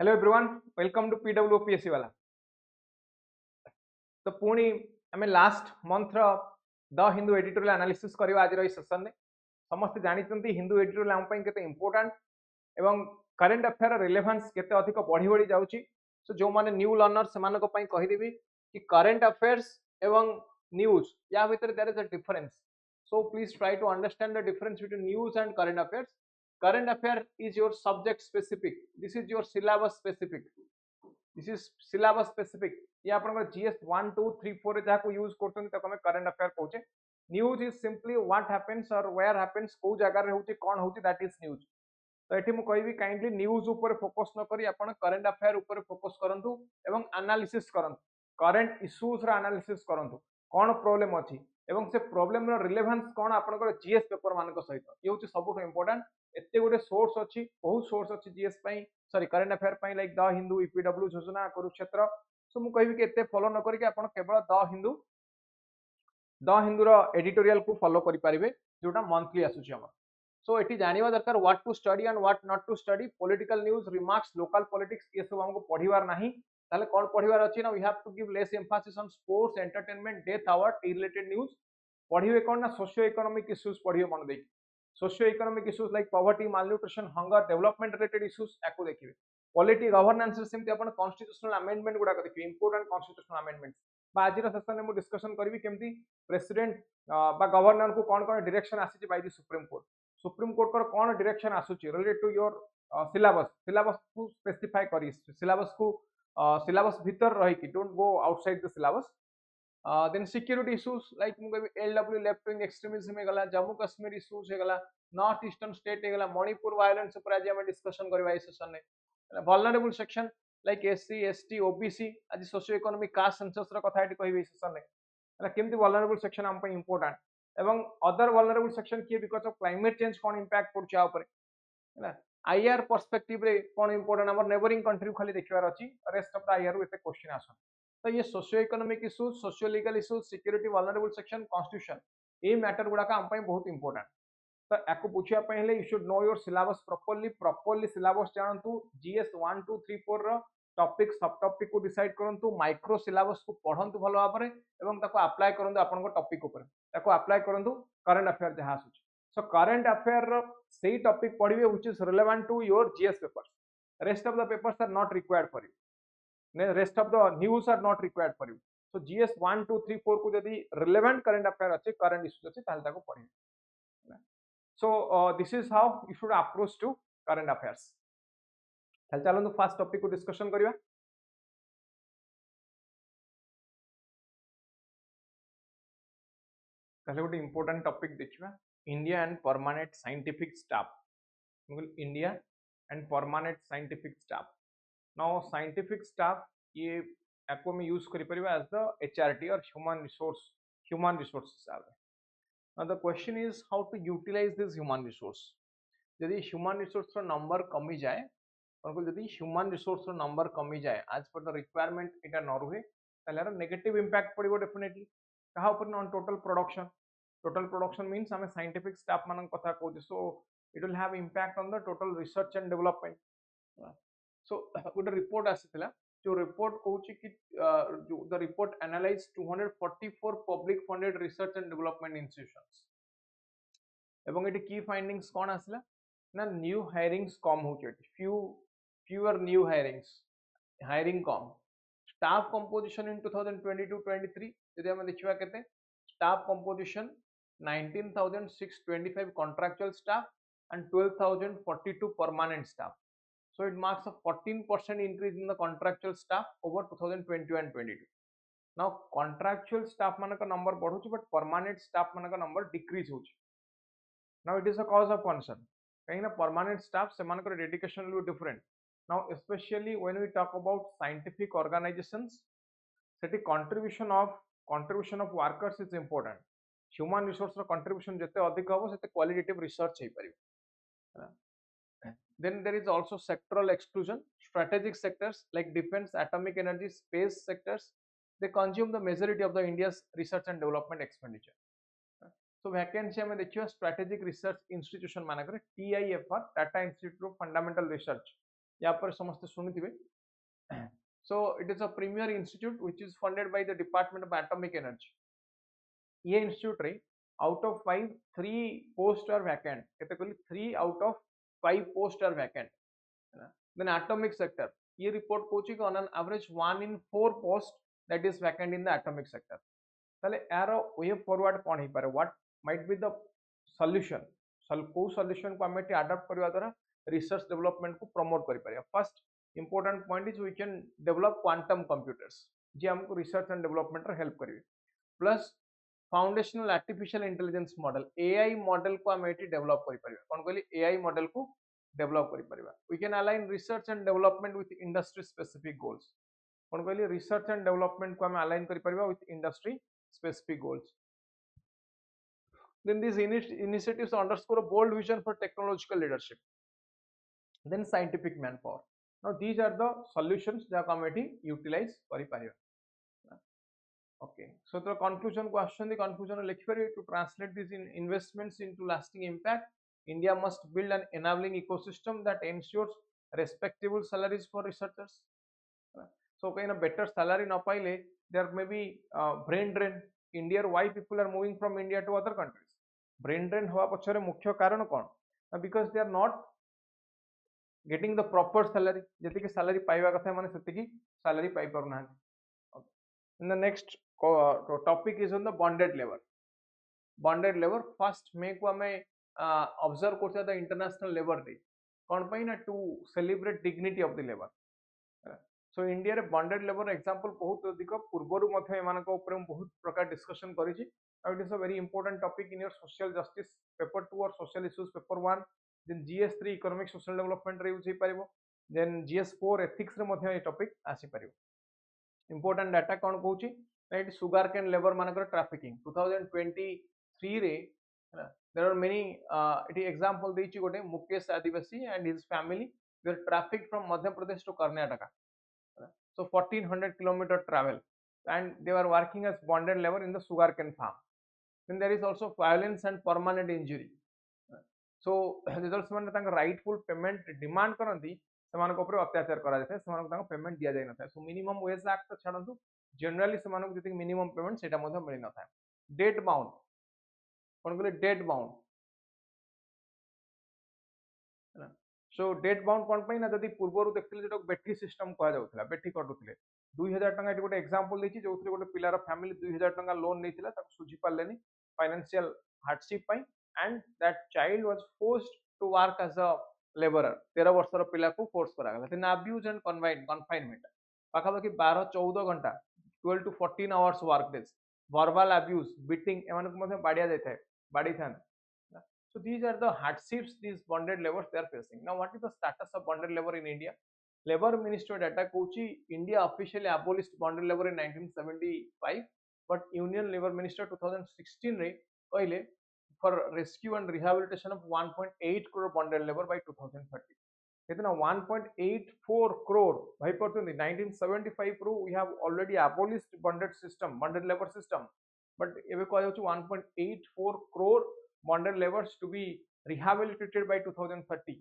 Hello everyone, welcome to PW OPSC वाला। तो पुणी आम last month the Hindu editorial analysis करवा आज सेसन में। समस्त जानते हिंदू एडिटोरियल आम के इम्पोर्टाट एवं करेन्ट अफेयर रिलेवेंस केते अधिक बढ़ी बढ़ी जाउची। सो जो माने न्यू लर्नर से कहीदेवी कि करेन्ट अफेयर्स एवं न्यूज या भितर there is a difference. So please try to understand the difference between news and current affairs. Current affair is your subject specific, this is your syllabus specific, this is syllabus specific। ये आपन GS 1 2 3 4 रे जाको use करतन त हमें current affair कहूचे। News is simply what happens और where happens, को जगह रे होची कोन होची, दैट इज न्यूज। तो एठी मु कहबी काइंडली न्यूज ऊपर फोकस न करी आपन करंट अफेयर ऊपर फोकस करंतु एवं एनालिसिस करंतु, करंट इश्यूज रा एनालिसिस करंतु, कोन प्रॉब्लम अछि एवं से प्रॉब्लम रो रिलेवेंस कोन आपन जीएस पेपर मान सहित। ये होची सबुठ इंपोर्टेंट। एते गोटे सोर्स अछि, बहुत सोर्स अछि जीएस पई, सॉरी करंट अफेयर पई, लाइक द हिंदू, ईपीडब्ल्यू योजना, कुरुक्षेत्र। सो मु कहबी कि एते फॉलो न करी कि आपन केवल द हिंदू रो एडिटोरियल को फॉलो करि परिबे, जोटा मंथली आसुची हमर। सो एटी जानिबा दरकार what to study and what not to study. Political news, remarks, local politics ये सब हमको पढिबार नाही। ताले कोन पढिबार अछि ना, we have to give less emphasis on sports, entertainment, death hour, टी रिलेटेड न्यूज। पढिबे कोन ना, सोशियो इकोनॉमिक इश्यूज पढिबे मन देकी। Socio economic issues like poverty, malnutrition, hunger, development related issues याको देखिबे। पॉलिटी गवर्नेंस रे सेमति अपन कॉन्स्टिट्यूशनल अमेंडमेंट गुडा देखिबे, इंपोर्टेंट कॉन्स्टिट्यूशनल अमेंडमेंट्स। बा आजिर सेशन में मु डिस्कशन करबी केमति प्रेसिडेंट बा गवर्नर को कोन कोन डायरेक्शन आसी by the supreme court. Supreme court को कोन डायरेक्शन आसुची related to your syllabus, syllabus को स्पेसिफाई करी, सिलेबस को सिलेबस भीतर रही कि don't go outside the syllabus. Then security issues like LW, left wing extremism हे गला, जम्मू कश्मीर इश्यूज हे गला, नॉर्थ ईस्टर्न स्टेट हे गला, मणिपुर वायलेंस ऊपर आज हम डिस्कशन करबा ए सेशन में। Vulnerable section like SC, ST, OBC, आज सोशियो इकोनॉमिक कास्ट सेंसस रो कथा एटी कहबे सेशन में। केमती वल्नरेबल सेक्शन हम इंपोर्टेंट एवं अदर वल्नरेबल सेक्शन किए बिकॉज ऑफ क्लाइमेट चेंज कोन इंपैक्ट पड़छ आ ऊपर है। आईआर पर्सपेक्टिव रे कोन इंपोर्टेंट हमर नेबरिंग कंट्री खाली देखिबार अछि, रेस्ट ऑफ द आईआर एते क्वेश्चन आसन। तो ये socio economic issues, socio legal issues, security, vulnerable section, Constitution, ये मैटर गुडा का हम बहुत इंपोर्टेंट। तो याको पूछिया पहले you should know your syllabus properly, properly syllabus जानतु। जीएस 1 2 3 4 रो टॉपिक सब टॉपिक को डिसाइड करंतु, माइक्रो सिलेबस को पढंतु भलो भाबरे एवं ताको अप्लाई करंतु आपन को टॉपिक ऊपर, ताको अप्लाई करंतु करंट अफेयर जहा आसुची। सो करंट अफेयर रो सेही टॉपिक पढिबे which is relevant to your GS papers. Rest of the papers are not required for you, rest of the news are not required for you. So GS 1 2 3 4 को जदी relevant current affair अछि, current issues अछि, ताले ताको पढिबे। So this is how you should approach to current affairs। चलो first topic को discussion करिया। गोटे इंपोर्टेंट टॉपिक देखिबा, India and permanent scientific staff. India and permanent scientific staff. Now scientific staff ये आपको में यूज करि परिबा एज द एचआरटी और ह्यूमन रिसोर्स हिसाब। Now the question is how to utilize this human resource। यदि human resource रो number कमी जाए, यदि ह्यूमन रिसोर्स रो नंबर कमी जाए आज पर द रिक्वायरमेंट इटा न रहे, ताले नेगेटिव इंपैक्ट पड़िबो डेफिनेटली कहा ऊपर on total production. Total production means हमें साइंटिफिक स्टाफ मान कथा कहू, so it will have impact on the total research and development. So गोटे रिपोर्ट आसीथिला, जो रिपोर्ट कहूची कि जो the report analyse 244 public funded research and development institutions एवं एटी की फाइंडिंग्स कोन आसला ना, न्यू हायरिंग्स कम होचे, फ्यूअर न्यू हायरिंग्स, हायरिंग कम। स्टाफ कंपोजिशन इन 2022-23 यदि हम देखिबा केते staff composition 19,625 contractual staff and 12,042 permanent staff। So it marks a 14% increase in the contractual staff over 2021-22। Now contractual staff मान का number बढ़ुची, but permanent staff मान का number decrease होची। Now it is a cause of concern, कहीं ना permanent staff से मान का dedication will be different। Now especially when we talk about scientific organizations, सेठी contribution of workers is important। Human resource रो कंट्रीब्यूशन जते अधिक होबो सेते क्वालिटेटिव रिसर्च हे परिबो। Then there is also sectoral exclusion। Strategic sectors like defense, atomic energy, space sectors, they consume the majority of the India's research and development expenditure। So vacancy हमें देखियो strategic research institution मानक रे TIFR, Tata institute of fundamental research, या पर समस्त सुनिथिबे so it is a premier institute which is funded by the Department of Atomic Energy ये institute रे out of 5 3 posts are vacant केते कहली 3 out of 5 posts are vacant then atomic sector ये report कहूची कि on an average 1 in 4 post that is vacant in the atomic sector ताले यार way forward कौन ही पारे what might be the solution को solution को हमें adapt करवा द्वारा research development को promote करि पारे first important point is we can develop quantum computers जे हमको research and development रे help करिवे plus foundational artificial intelligence model AI model को हम एटी डेवलप करि परिबा कोन कहली एआई मॉडल को डेवलप करि परिबा we can align research and development with industry specific goals कोन कहली रिसर्च एंड डेवलपमेंट को हम अलाइन करि परिबा with industry specific goals then these initiatives underscore a bold vision for technological leadership then scientific manpower now these are the solutions that हम eighty utilise करि परिबा Okay, so the conclusion question, the conclusion to translate these investments into lasting impact, India must build an enabling ecosystem that ensures respectable salaries for researchers. So, okay, in a better salary na paile, there may be brain drain. India, why people are moving from India to other countries? Brain drain हवा पछरे मुख्य कारण कौन? Because they are not getting the proper salary. जैसे कि salary पाइबा कथा माने सेति की salary पाइ पारु ना. In the next topic is on the bonded labor. Bonded labor first May को हमें observe करते the international labor day. कौन पाई ना to celebrate dignity of the labor. So India रे bonded labor example बहुत अधिक पूर्वरु मध्य एमानक ऊपर बहुत प्रकार discussion करिछि. It is a very important topic in your social justice paper 2 or social issues paper 1. Then GS3 economic social development रे use पारिबो. Then GS4 ethics रे मध्य ए topic आसी पारिबो. Important data कौन कहूची right sugar cane labor मानकर trafficking 2023 रे there are many it example देइची गोटे मुकेश आदिवासी and his family were trafficked from Madhya Pradesh to Karnataka so 1400 kilometer travel and they were working as bonded labor in the sugar cane farm then there is also violence and permanent injury so results माने तांका rightful payment demand करंती सेमानक ऊपर अत्याचार करा जाय सेमानक तांका payment दिया जाय नथा सो मिनिमम वेज एक्ट तो छाडंतु जनरली सेमानक जति मिनिमम पेमेंट सेटा मध्ये मिलि नथा डेट बाउंड कोन कहले डेट बाउंड सो डेट बाउंड कोन पई ना जति पूर्वरु देखथिले जेटा बेठी सिस्टम कहा जाउथला बेठी कटुथिले 2000 टंका एटी गोटे एग्जांपल देछि जोथले गोटे पिलार फैमिली 2000 टंका लोन नेथिला ताको सुझी पालेनी फाइनेंशियल हार्डशिप पई and that child was forced to work as a labourer 13 वर्षर पिला को फोर्स करा गला देन अब्यूज एंड कन्फाइनमेंट पाखापाखि 12-14 घंटा 12 to 14 hours work days verbal abuse beating एमानक मध्ये बाडिया जायथाय बाडी थान so these are the hardships these bonded laborers they are facing now what is the status of bonded labor in India labor ministry data Kochi India officially abolished bonded labor in 1975 but union labor minister 2016 रे कहले for rescue and rehabilitation of 1.8 crore bonded labor by 2030 कितना 1.84 crore भाई परतुंदी 1975 रू we have already abolished bonded labor system but एबे कह जाउछु 1.84 crore bonded laborers to be rehabilitated by 2030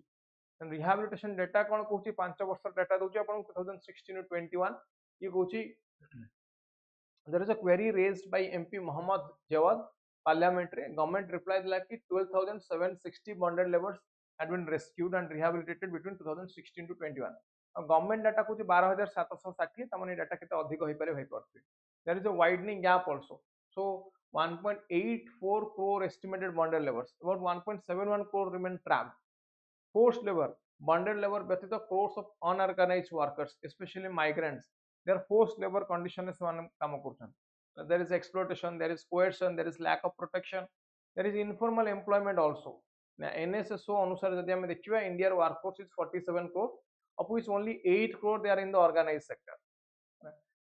and rehabilitation data कोन कहूची 5 वर्ष data दोची आपण 2016 to 21 ये कहूची there is a query raised by MP Mohammad Jawad parliamentary government replied like 12,760 bonded laborers had been rescued and rehabilitated between 2016 to 21 government data को 12760 तमने data केते अधिक होई पारे होई परते there is a widening gap also so 1.84 crore estimated bonded laborers about 1.71 crore remain trapped forced labor bonded labor व्यतीत crores of unorganized workers especially migrants they are forced labor condition से काम करछन there is exploitation there is coercion there is lack of protection there is informal employment also now NSSO अनुसार यदि हम देखिबा India workforce is 47 crore of which only 8 crore they are in the organized sector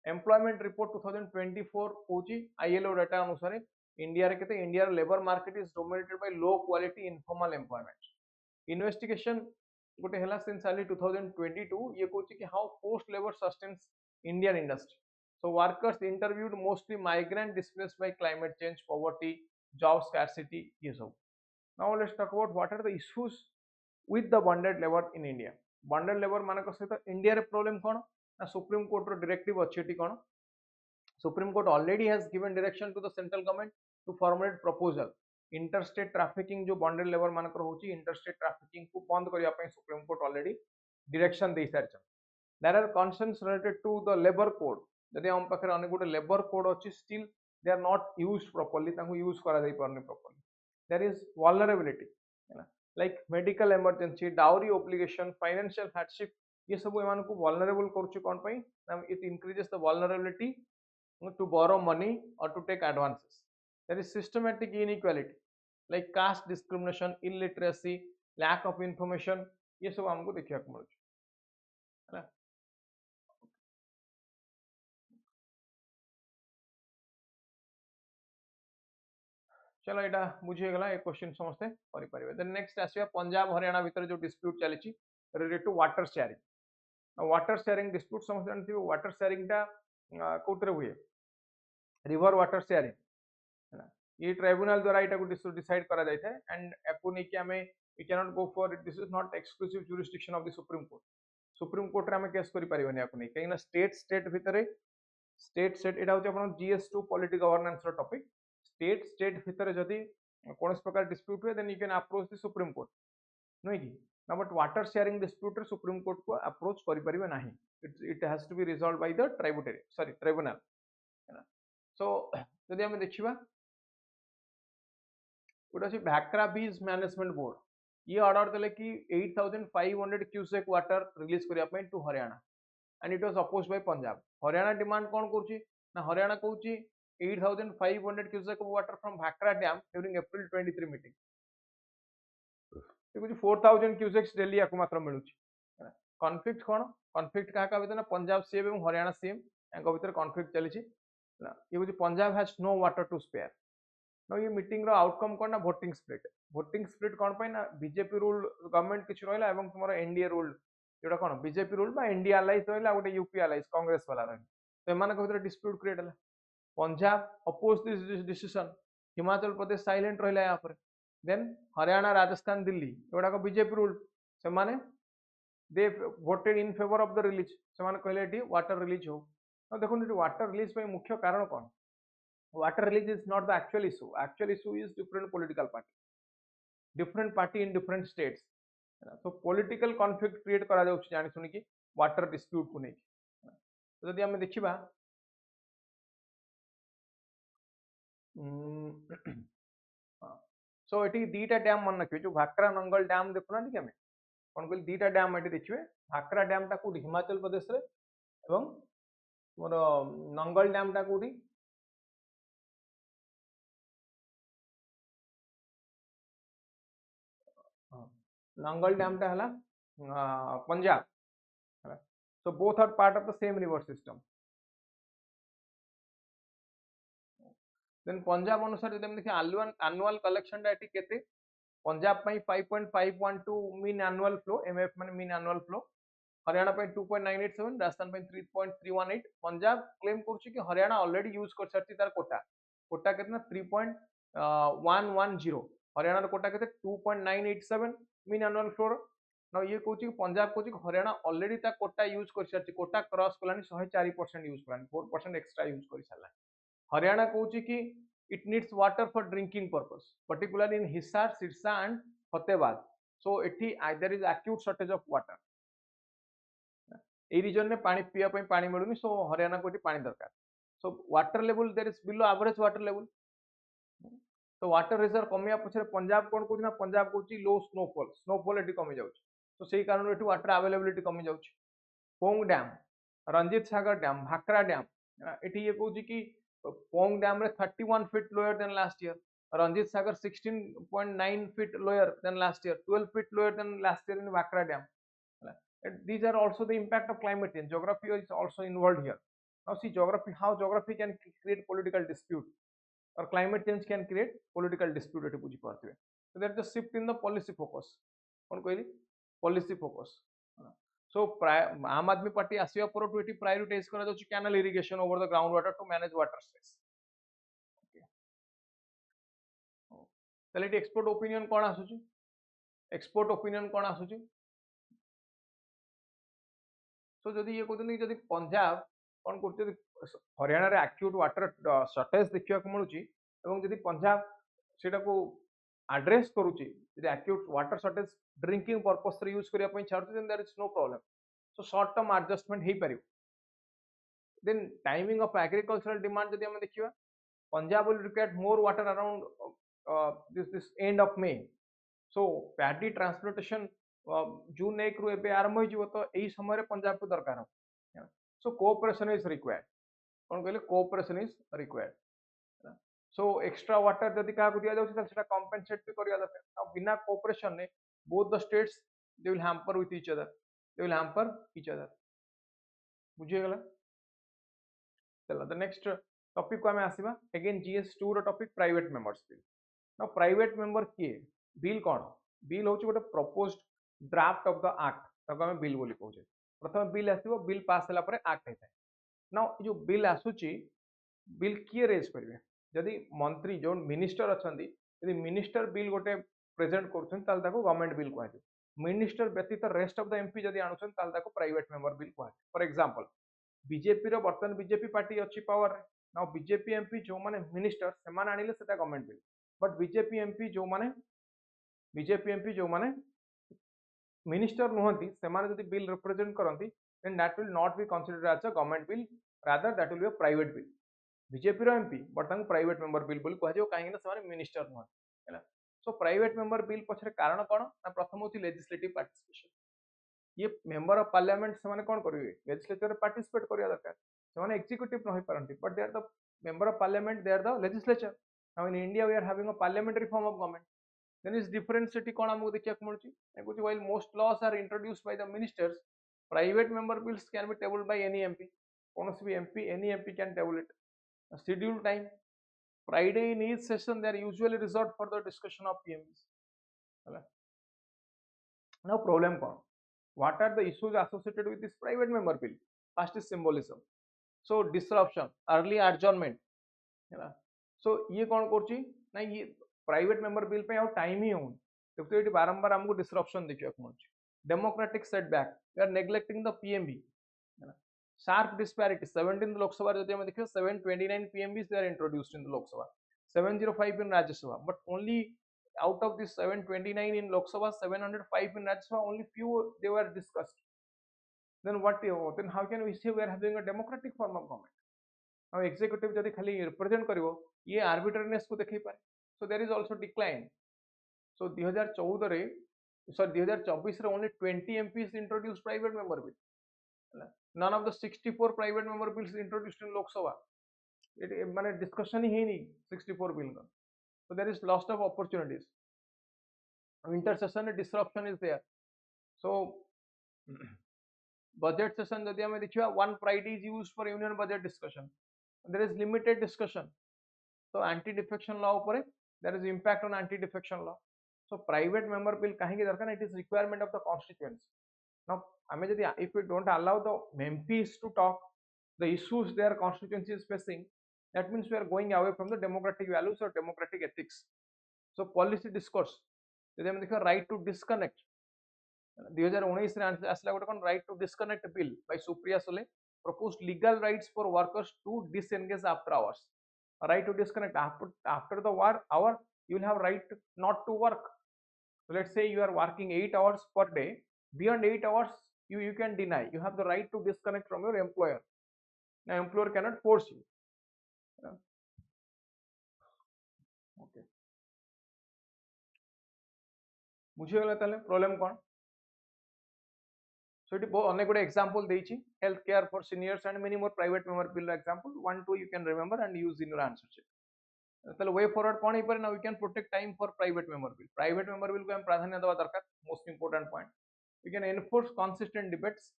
employment report 2024 Kochi ILO data अनुसार India रे केते India labor market is dominated by low quality informal employment investigation गोटे हला since early 2022 ये कोची कि how forced labor sustains Indian industry so workers interviewed mostly migrant displaced by climate change poverty job scarcity ये सब now let's talk about what are the issues with the bonded labor in India bonded labour मान सहित India रे problem कौन ना Supreme Court रो directive अच्छी एटी कौन Supreme Court already has given direction to the central government to formulate proposal interstate trafficking जो बॉन्डेड लेबर मान होची इंटरस्टेट ट्रैफिकिंग को बंद करिया पई सुप्रीम कोर्ट ऑलरेडी डायरेक्शन दे सारछन there are concerns related to the labour code जदि हम पाखे अनेक गोटे लेबर कोड अच्छी still they are not used properly तांको यूज करा जाई परने properly there is vulnerability like medical emergency dowry obligation financial hardship ये सब एमान को वल्नरेबल करूची कोन पई it increases the vulnerability to borrow money or to take advances. There is systematic inequality like caste discrimination, illiteracy, lack of information. ये सब हमको देखिए को मिलुଛି है चलो एटा बुझी गला एक क्वेश्चन समस्ते करि परिबे देन नेक्स्ट आसीबा पंजाब हरियाणा भीतर जो डिस्प्यूट चलीची related to water sharing dispute समस्ते जानथिबो वाटर शेयरिंग टा कोटरे हुए रिवर वाटर शेयरिंग है ये ट्राइब्यूनल द्वारा एटा को डिसाइड करा जाय था एंड एको नै कि हमें we can not go for this is not exclusive jurisdiction of the supreme court रे हमें केस करि परिबनी एको नै कहिना स्टेट भितरे स्टेट एटा होचे अपन जीएस2 पॉलिटी गवर्नेंस रो टॉपिक स्टेट भितरे जदी कोनस प्रकार डिस्प्यूट हुए then you can approach the supreme Court no कि ना बट वाटर शेयरिंग डिस्प्यूट रे सुप्रीम कोर्ट को अप्रोच करि परिबे नाही it has to be resolve by the tribunal so जदि हम देखिबा गोटे अच्छी भाक्रा बीज मैनेजमेंट बोर्ड ये ऑर्डर देले कि 8500 क्यूसेक वाटर रिलीज करिया to Haryana and it was oppose by Punjab Haryana demand कौन करूची ना हरियाणा कहूची 8500 cusec water from Bhakra dam during April 23 meeting ये कुछ 4000 क्यूसेक्स डेली याको मात्र मिलुची कॉन्फ्लिक्ट कौन कॉन्फ्लिक्ट का भीतर पंजाब सीएम एवं हरियाणा सीएम एंको भीतर कॉन्फ्लिक्ट चलीची ये कुछ Punjab has no water to spare no ये मीटिंग रो आउटकम कोन ना वोटिंग स्प्लिट कोन पय ना बीजेपी रूल गवर्नमेंट किछ रहला एवं तुमरो एनडीए रूल जेटा कोन बीजेपी रूल बा एनडीए अलाइज रहला गोटे यूपी अलाइज कांग्रेस वाला रहला तो एमान को भीतर डिस्प्यूट क्रिएट हला Punjab oppose this decision Himachal Pradesh silent रहला या पर देन हरियाणा राजस्थान दिल्ली एडा को बीजेपी रूल से माने दे voted in favour of the release से माने कहले एटी वाटर रिलीज हो देखो वाटर रिलीज पे मुख्य कारण कौन water release is not the actual issue is different political party in different states so political conflict create करा जाउछि जानि सुनि कि water dispute को नै तो जदि हम देखिबा सो एटी दीटा डैम मन रखिबे जो भाक्रा नंगल डैम देखुना कि हमें कोन कहली दीटा डैम एटी देखिबे भाक्रा डैम टा को हिमाचल प्रदेश रे एवं मोर नंगल डैम टा कोठी नंगल डैम टा हला Punjab so both are part of the same river system then Punjab अनुसार जदि हम देखि annual collection टा एटी केते पंजाब पई 5.512 मीन एनुअल फ्लो एमएफ माने मीन एनुअल फ्लो हरियाणा पई 2.987 राजस्थान पई 3.318 पंजाब क्लेम करछि कि हरियाणा ऑलरेडी यूज कर सरती तार कोटा कितना 3.110 हरियाणा कोटा केते 2.987 मीन एनुअल फ्लो ना ये कहूँ कि पंजाब कहूँ कि हरियाणा ऑलरेडी ता कोटा यूज कर सारी कोटा क्रॉस कलानी 104% यूज कलानी 4% एक्स्ट्रा यूज कर सारा हरियाणा कहूँ कि it needs water for drinking purpose particularly in Hisar Sirsa and Fatehabad so एठी there is acute shortage of water ए रीजन में पानी पिया पई पानी मिलुनी सो हरियाणा को पानी दरकार so water level there is below average water level तो वाटर रिजर्व कमिया पछरे पंजाब कोन कहूँ ना पंजाब कहूँ लो स्नोफॉल एटी कमी जाउछि तो सही कारण एटी वाटर अवेलेबिलिटी कमी जाउछि Pong dam Ranjit Sagar dam Bhakra dam एटी ये कहूँ कि पोंग डैम रे 31 feet lower than last year Ranjit Sagar 16.9 feet lower than last year 12 feet lower than last year in Bhakra dam these are also the impact of climate change geography is also involved here now see how geography can create political dispute or climate change can create political dispute eighty बुझी पारथिबे so there is a shift in the policy focus कोन कहली policy focus so आम आदमी party आसिया पर to एटी prioritise करा जाउछि canal irrigation over the ground water to manage water stress तले expert opinion कोन आसुछि एक्सपर्ट ओपिनियन कोन आसुछि सो जदि ये कहते जदि पंजाब कौन कर हरियाणा रे एक्यूट वाटर सर्टेज देखा मिलूँ जदि पंजाब से आड्रेस करुच्ची acute water shortage drinking purpose use करने छाड़ू then there is no problem so short term adjustment हो पार then timing of agricultural demand जदि आम देखा Punjab will require more water around this end of May so paddy transportation जून 1 रु एबे आरंभ हो तो यही समय पंजाब को दरकार सो कोऑपरेशन इज रिक्वायर्ड कौन कहले cooperation is required so extra water जदि क्या दिया जाउछि सेटा कंपेंसेट भी करिया दरकार बिना कोऑपरेशन ने both the states they will hamper with each other they will hamper each other बुझी गला चलो द नेक्स्ट टॉपिक को हमें आसीबा अगेन GS2 रो टॉपिक प्राइवेट मेंबर्स बिल ना प्राइवेट मेंबर किए बिल कौन बिल होची गोटे proposed draft of the act तको हमें बिल बोली कहूचे प्रथम बिल आसीबो बिल पास होला परे एक्ट हेता ना जो बिल आसुची बिल किए रेज करिवे जदि मंत्री जो मिनिस्टर अछंदी यदि मिनिस्टर बिल गोटे प्रेजेंट करछन ताल ताको गवर्नमेंट बिल कहै मिनिस्टर व्यतीत रेस्ट ऑफ द एमपी जदि आनुछन ताल ताको प्राइवेट मेंबर बिल कहै फॉर एग्जांपल बीजेपी रो बर्तन बीजेपी पार्टी अच्छी पावर ना बीजेपी एमपी जो माने मिनिस्टर से माने आनिले सेटा government bill but BJP MP जो माने मिनिस्टर नुहंती से माने जदि बिल रिप्रेजेंट करंती then that will not be considered as a government bill rather that will be a private bill BJP रो एमपी बट तांग प्राइवेट मेंबर बिल बोली कहै जो काहे ना से माने मिनिस्टर नुहंती हैला सो प्राइवेट मेंबर बिल पछरे कारण कोन ना प्रथम होची लेजिस्लेटिव पार्टिसिपेशन ये मेंबर ऑफ पार्लियामेंट से माने कोन करिवे लेजिस्लेचर पार्टिसिपेट करिया दरकार से माने एग्जीक्यूटिव न होई पारंती but they are the member of Parliament they are the legislature now in India we are having a parliamentary form of government then is differentiate कोन हमको देखिया मिलुची एकुची while most laws are introduced by the ministers private member bills can be tabled by any MP कोनोसी भी MP any MP can table it schedule time Friday in each session they are usually reserved for the discussion of पीएमस हैला now problem cone what are the issues associated with this private member bill first is symbolism so disruption early adjournment है ना so ये कौन करची ना ये private member bill pay आउ time ही होन देखो ये बारंबार हमको डिसरप्शन देखियो कोनची democratic setback we are neglecting the PMB है ना शार्प डिस्पैरिटी 17 लोकसभा जदि हम देखियो 729 पीएमबीs they are introduced in the Lok Sabha 705 in Rajya Sabha but only out of this 729 in Lok Sabha 705 in Rajya Sabha only few they were discussed then then how can we say we are having a democratic form of government now executive जदि खाली represent करिवो ये arbitrariness को देखै पारे so there is also decline so 2014 रे sorry 2024 रे only 20 MPs introduced private member bill none of the 64 private member bills introduced in Lok Sabha it माने discussion ही नहीं 64 bill का so there is loss of opportunities intercession disruption is there so budget session जदि हमें देखिवा one Friday is used for union budget discussion there is limited discussion so anti defection law ऊपर there is impact on anti defection law so private member bill काहे दरकार it is requirement of the constituents now हमें जदि if we don't allow the MPs to talk the issues their constituency is facing that means we are going away from the democratic values or democratic ethics so policy discourse जदि हम देखिवा right to disconnect 2019 रे आसला गोटे कोन right to disconnect bill by Supriya Sule proposed legal rights for workers to disengage after hours right to disconnect after the work hour you will have right not to work so let's say you are working 8 hours per day beyond 8 hours you can deny you have the right to disconnect from your employer now employer cannot force you okay बुझे गला ताले problem cone so it अनेक गुडे example देछि health care for seniors and many more private member bill example 1 2 you can remember and use in your answer sheet ताले way forward कोन ही पर ना we can protect time for private member bill को हम प्राधान्य देवा दरकार most important point we can enforce consistent debates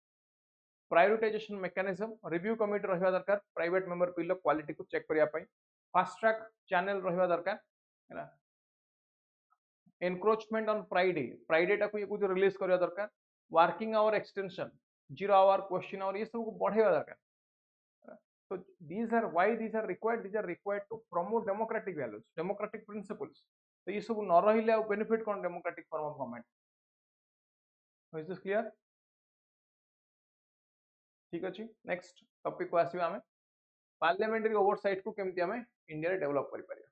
prioritisation mechanism review committee रहबा दरकार प्राइवेट मेंबर बिल क्वालिटी को चेक करिया पई फास्ट ट्रैक चैनल रहबा दरकार हैला एनक्रोचमेंट ऑन फ्राइडे टाको ये कुछ रिलीज करिया दरकार working hour extension 0 hour question hour ये सब को बढ़ेवा दरकार so these are required to promote democratic values democratic principles तो ये सब न रहिले आ बेनिफिट कोन democratic form of government is this clear ठीक अच्छे नेक्स्ट टॉपिक को आसीबा हमें पार्लियामेंटरी ओवरसाइट को केमती हमें इंडिया रे डेवलप करि परिया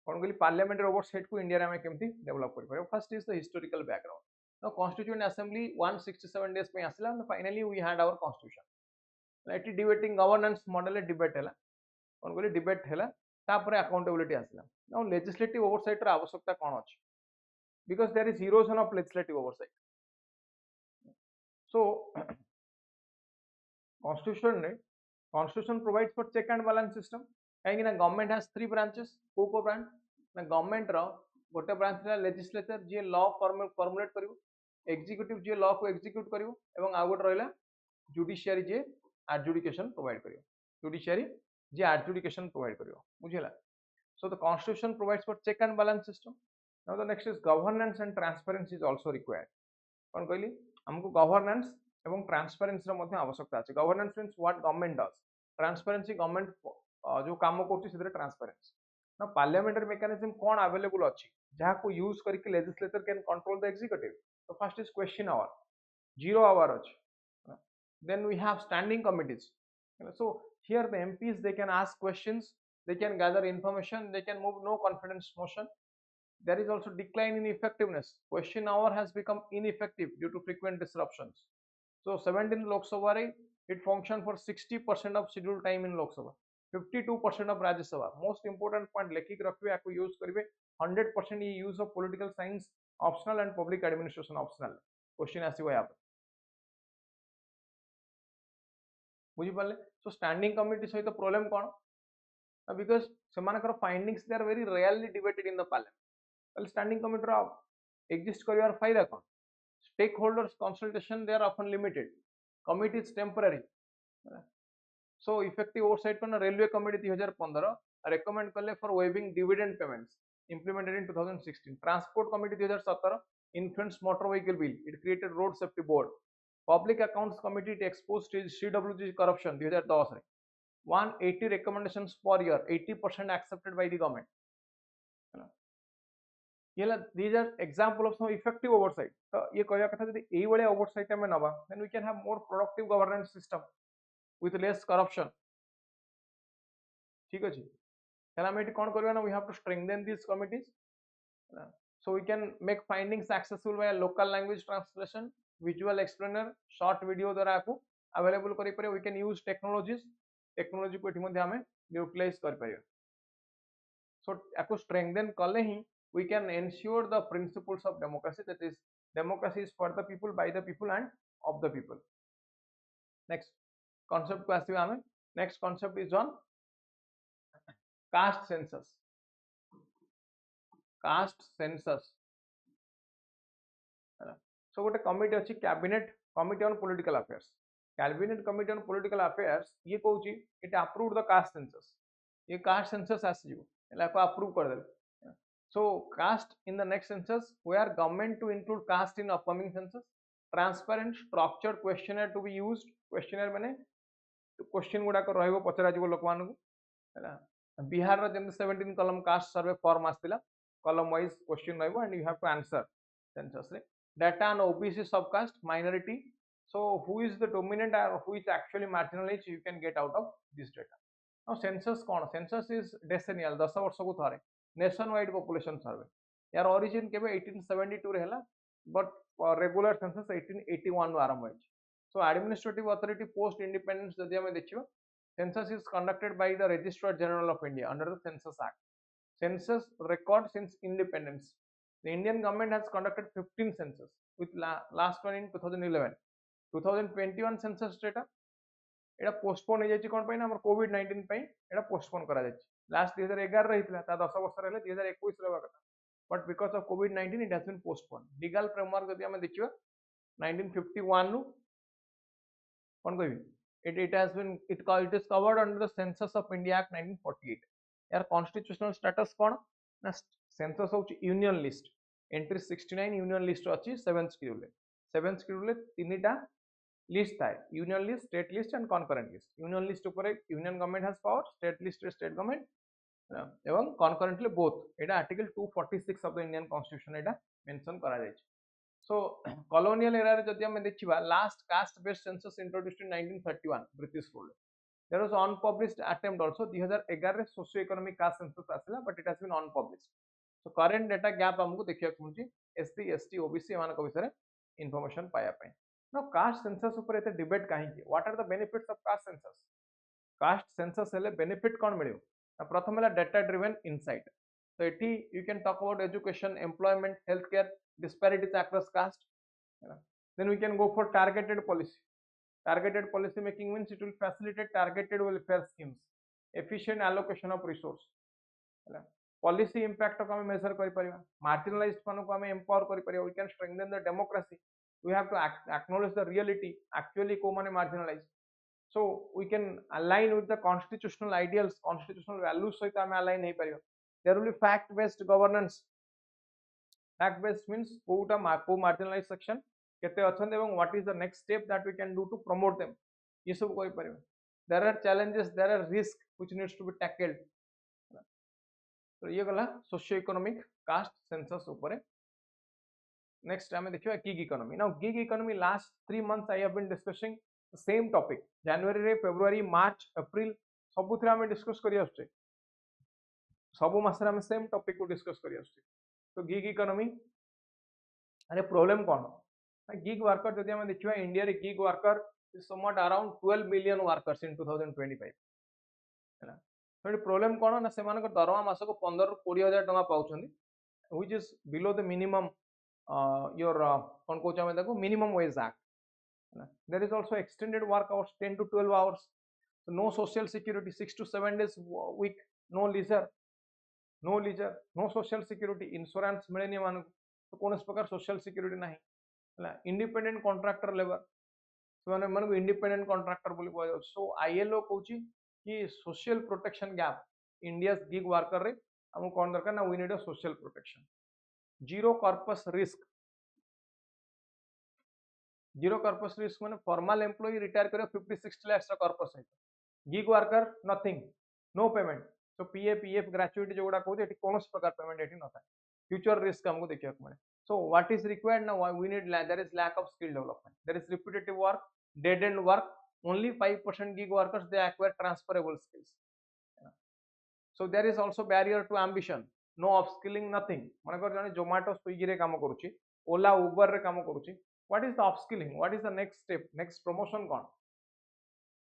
कौन कहली पार्लियामेंटरी ओवरसाइट को इंडिया रे हमें केमती डेवलप करि परिया first is the historical background no constituent assembly 167 days पे आसला and finally we had our constitution एटी डिबेटिंग गवर्नेंस मॉडल डिबेट हैला कौन कहली डिबेट हैला तापर अकाउंटेबिलिटी आसला नाउ लेजिस्लेटिव ओवरसाइट रा आवश्यकता कोन अछि because there is erosion of legislative oversight so Constitution provides for check and balance system कहीं गवर्नमेंट हैज थ्री ब्रांचेस को ब्रांच ना गवर्नमेंट रो गोटे ब्रांच ला लेजिस्लेचर जे लॉ फॉर्मुलेट करिवो एग्जीक्यूटिव जे लॉ को एग्जीक्यूट करिवो एवं आ गोटे रहला जुडिशियरी जे एडजुडिकेशन प्रोवाइड करिवो जुडिशियरी जे एडजुडिकेशन प्रोवाइड करिवो बुझिला so the Constitution provides for check and balance system now the next is governance and transparency is also required कौन कहली हमको गवर्नेंस एवं ट्रांसपेरेंसी रो मध्ये आवश्यकता अछि governance means what government does transparency government जो काम करछि सेरे ट्रांसपेरेंसी ना पार्लियामेंटरी मेकानिज्म कोन अवेलेबल अछि जहा को यूज करके legislature can control the executive तो first is question hour 0 hour अछि then we have standing committees so here the MPs they can ask questions they can gather information they can move no confidence motion there is also decline in effectiveness question hour has become ineffective due to frequent disruptions so 17 Lok Sabha it function for 60% of scheduled time in Lok Sabha 52% of Rajya Sabha most important point लेखिक रखिबे आको use करिवे 100% ये use of political science optional and public administration optional question आसीबो या पर बुझी पाले सो स्टैंडिंग कमिटी सहित प्रॉब्लम कोन बिकॉज़ सेमानकर findings they are very rarely debated in the Parliament standing committee रो एग्जिस्ट करिवार फायदा कोन stakeholders consultation they are often limited committee is temporary so effective oversight कोन रेलवे कमिटी 2015 रेकमेंड करले for waving dividend payments implemented in 2016 transport committee 2017 influence motor vehicle bill it created road safety board public accounts committee it exposed CWG corruption 2010 रे 180 recommendations per year 80% accepted by the government ये these are example of some effective oversight तो ये कहया कथा जदी एई बळे oversight हमें नबा then we can have more productive governance system with less corruption ठीक अछि calamity कोन करबा ना we have to strengthen these committees so we can make findings accessible by a local language translation visual explainer short video द्वारा को available करि परियो we can use technology को एठी मध्ये हमें यूटिलाइज कर परियो so ako strengthen कले ही we can ensure the principles of democracy that is democracy is for the people by the people and of the people next concept को आसीबा हमें next concept is on caste census so गोटे committee अछि cabinet committee on political affairs cabinet committee on political affairs ये कहउची it approved the caste census ये caste census आसी जिवो एला को अप्रूव कर देल so caste in the next census where government to include caste in upcoming census transparent structured questionnaire to be used questionnaire माने क्वेश्चन गुडा को रहइबो पचरा जिवो लोक मानकु हैला बिहार रो जेम 17 कॉलम कास्ट सर्वे फॉर्म आस्तिला कॉलम वाइज क्वेश्चन रहइबो and you have to answer census रे data on OBC subcaste minority so who is the dominant or who is actually marginalized you can get out of this data now census kon census is decennial 10 वर्ष को थरे nationwide population survey यार origin केबे 1872 रे हला but regular census 1881 रो आरंभ होय so administrative authority post independence जदि हमें देखिबो census is conducted by the registrar general of India under the census act census record since independence the Indian government has conducted 15 census with last one in 2011 2021 census data Etah postpone हो जायछि कोन पय ना हमर कोविड-19 पय एटा postpone करा जायछि last 2011 रहितला ता 10 वर्ष रहले 2021 रहबा कथा बट बिकॉज़ ऑफ कोविड-19 it has been postpone legal framework जदि हम देखिबा 1951 नु कोन कहबी it has been it is covered under the census of India act 1948 यार constitutional status कोन ना सेंसस होची union list entry 69 union list अछि 7th शेड्यूल ले तीनटा लिस्ट थाए union list state list and concurrent list union list ऊपर union government has power state list state government एवं concurrently both एटा article 246 of the Indian Constitution एटा mention करा जाय सो colonial era रे जदि हम देखिबा last caste based census introduced in 1931 British rule there was unpublished attempt also 2011 रे सोशियो इकोनॉमिक कास्ट सेंसस आसिला but it has been unpublished so current data gap हमको देखिया मिलची एससी एसटी ओबीसी मान को विषय इन्फॉर्मेशन पाया पय नो कास्ट सेंसस ऊपर एते डिबेट काहे की what are the benefits of caste census हेले बेनिफिट कोन मिलियो प्रथम है डाटा ड्रिवन इनसाइट तो एटी you can talk about education employment health care disparities across caste. Then we can go for targeted policy. Targeted policy making means it will facilitate targeted welfare schemes, efficient allocation of resource. Policy impact को हमें measure करि परिबा, marginalized मान को हमें empower करि परिबा. We can strengthen the democracy. We have to acknowledge the reality. Actually, को माने marginalized. So we can align with the constitutional ideals, constitutional values सहित हमें align नहीं परिबा. There will be fact-based governance. Fact based means Kota को marginalized section केते अछन एवं what is the next step that we can do to promote them ये सब कोइ परिबे there are challenges there are risk which needs to be tackled तो ये गला सोशियो इकोनॉमिक कास्ट सेंसस ऊपर नेक्स्ट हमें देखियो gig economy now gig economy last 3 months I have been discussing the same topic जनवरी रे फेब्रुआरी मार्च अप्रैल सबुथरे हमें डिस्कस करि आछे सब मास रे हमें सेम टॉपिक को डिस्कस करि आछे तो गिग इकोनॉमी अरे प्रॉब्लम कौन गिग वर्कर जदि हम देखिबा इंडिया रे gig worker is somewhat around 12 million workers in 2025 हैला तो प्रॉब्लम कौन ना से मानक दरमा मास को 15 रु 20 हजार टका पाउछंदी which is below the minimum your कोन कोच हम देखो minimum wage act there is also extended work hours 10 to 12 hours so no social security 6 to 7 days week no leisure no social security insurance मिलेनी मान तो कौन प्रकार social security नहीं है independent contractor लेबर तो माने मन को independent contractor बोली कहै सो ILO कहूची कि social protection gap India's gig worker रे हम कोन दरकार ना we need a social protection zero corpus risk माने formal employee retire करे 50-60 lakhs का corpus है gig worker nothing no payment so pf gratuity जो गुडा कहते एटी कोनस प्रकार पेमेंट एटी न थाय फ्यूचर रिस्क हमको देखिया को माने so what is required now we need there is lack of skill development there is repetitive work dead end work only 5% gig workers they acquire transferable skills so there is also barrier to ambition no upskilling nothing माने कर जाने Zomato Swiggy रे काम करूची ओला उबर रे काम करूची what is the upskilling what is the next step next promotion कौन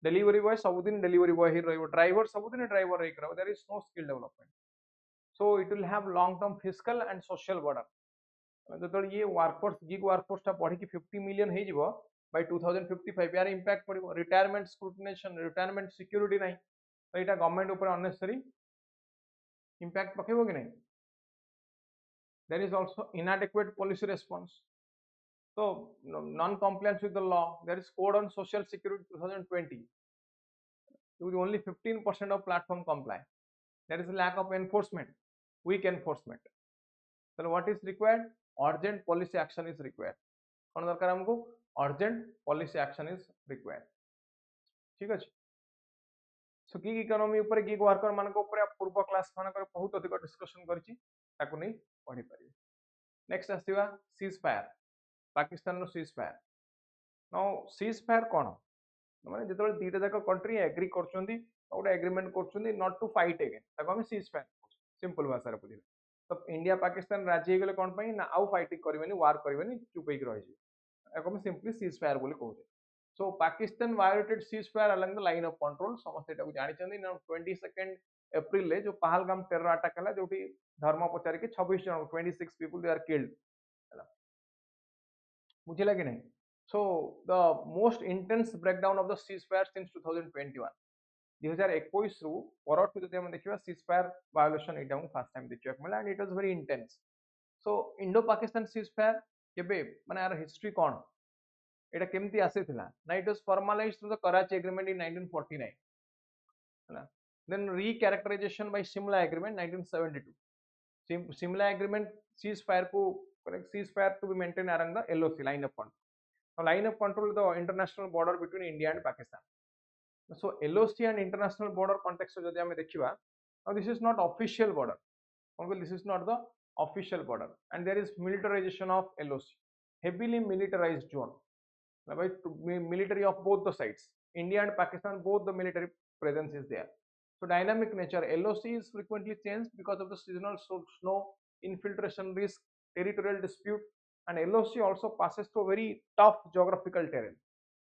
delivery boy सबुदिन delivery boy ही रहिबो ड्राइवर सबुदिन ड्राइवर रहि करबो there is no skill development so it will have long term fiscal and social burden जतल ये workforce gig workforce ता पढी कि 50 million हे जिवो bye 2055 यार इंपैक्ट पडिबो रिटायरमेंट स्क्रूटिनेशन रिटायरमेंट सिक्योरिटी नाही तो एटा गवर्नमेंट ऊपर अननेसेसरी इंपैक्ट पकेबो कि नहीं there is also inadequate policy response so non compliance with the law there is code on social security 2020 with only 15% of platform comply there is a lack of enforcement weak enforcement so what is required urgent policy action is required कोन दरकार हमको urgent policy action is required ठीक अछि सो gig economy ऊपर gig worker मान को ऊपर पूर्व class मान को बहुत अधिक डिस्कशन करछि ताकू नै पढी परिबे नेक्स्ट आसीबा ceasefire Pakistan no ceasefire no ceasefire कोन माने जेतोल दीटा जाक कंट्री एग्री करछोंदी ओडा एग्रीमेंट करछोंदी नॉट टू फाइट अगेन ताको हम सीज फायर सिंपल भाषा रे बुझिले तो इंडिया पाकिस्तान राज्य गेले कोन पई ना आउ फाइटिंग करबेनी वार करबेनी चुप होई रहि जे ताको हम सिंपली सीज फायर बोली कहू so Pakistan violated ceasefire along the line of control समस्त एटा को जानि चंदी 22nd अप्रैल ले जो पहलगाम टेरर अटैक हला जोटी धर्म प्रचार के 26 जन 26 people they are killed हला बुझिला कि नहीं so the most intense breakdown of the ceasefire since 2021 2021 रु परठु जदि हम देखिबा ceasefire violation एटा हम फर्स्ट टाइम देखिबा मिला and it was very intense so Indo Pakistan ceasefire केबे माने आर हिस्ट्री कोन एटा केमती आसीथिला ना it was formalised through the Karachi agreement in 1949 हैना then recharacterisation by Shimla agreement 1972 Shimla agreement cease fire को correct cease fire to be maintain around the LOC line of control line of control the international border between India and Pakistan so LOC and international border context जदि हम देखिबा now this is not official border this is not the official border and there is militarisation of LOC heavily militarized zone. By military of both the sides, India and Pakistan, both the military presence is there. So dynamic nature, LOC is frequently changed because of the seasonal snow, infiltration risk, territorial dispute, and LOC also passes through very tough geographical terrain.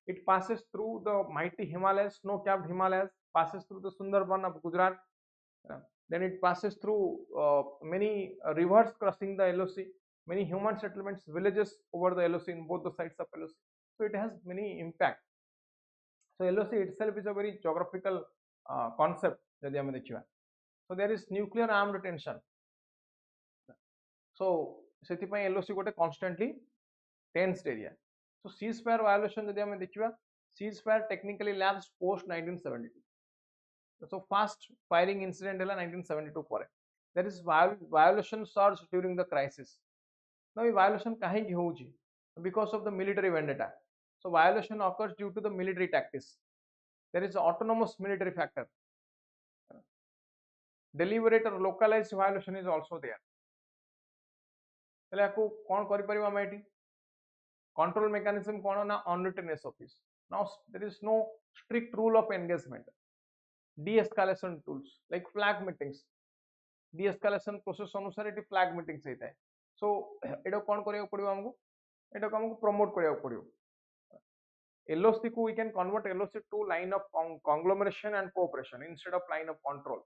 It passes through the mighty Himalayas, snow-capped Himalayas, passes through the Sundarban of Gujarat. Then it passes through many rivers crossing the LOC, many human settlements, villages over the LOC in both the sides of LOC. So it has many impact. So LOC itself is a very geographical concept. So there is nuclear armed tension. So LOC gote constantly tensed area. So ceasefire violation jodi ame dekhiba, ceasefire technically lapsed post 1972. So fast firing incident hela 1972 pore. There is violation surge during the crisis. Now this violation kahinki hoji? Because of the military vendetta. So violation occurs due to the military tactics. There is autonomous military factor. Deliberate or localized violation is also there. Control mechanism na unwritten SOPs. Now there is no strict rule of engagement. De-escalation tools like flag meetings. De-escalation process अनुसार eighty flag meetings होता है. So एटा कौन करिया पड़ियो हमको? एटा हमको promote करिया पड़ियो. LOC को we can convert LOC to line of conglomeration and cooperation instead of line of control.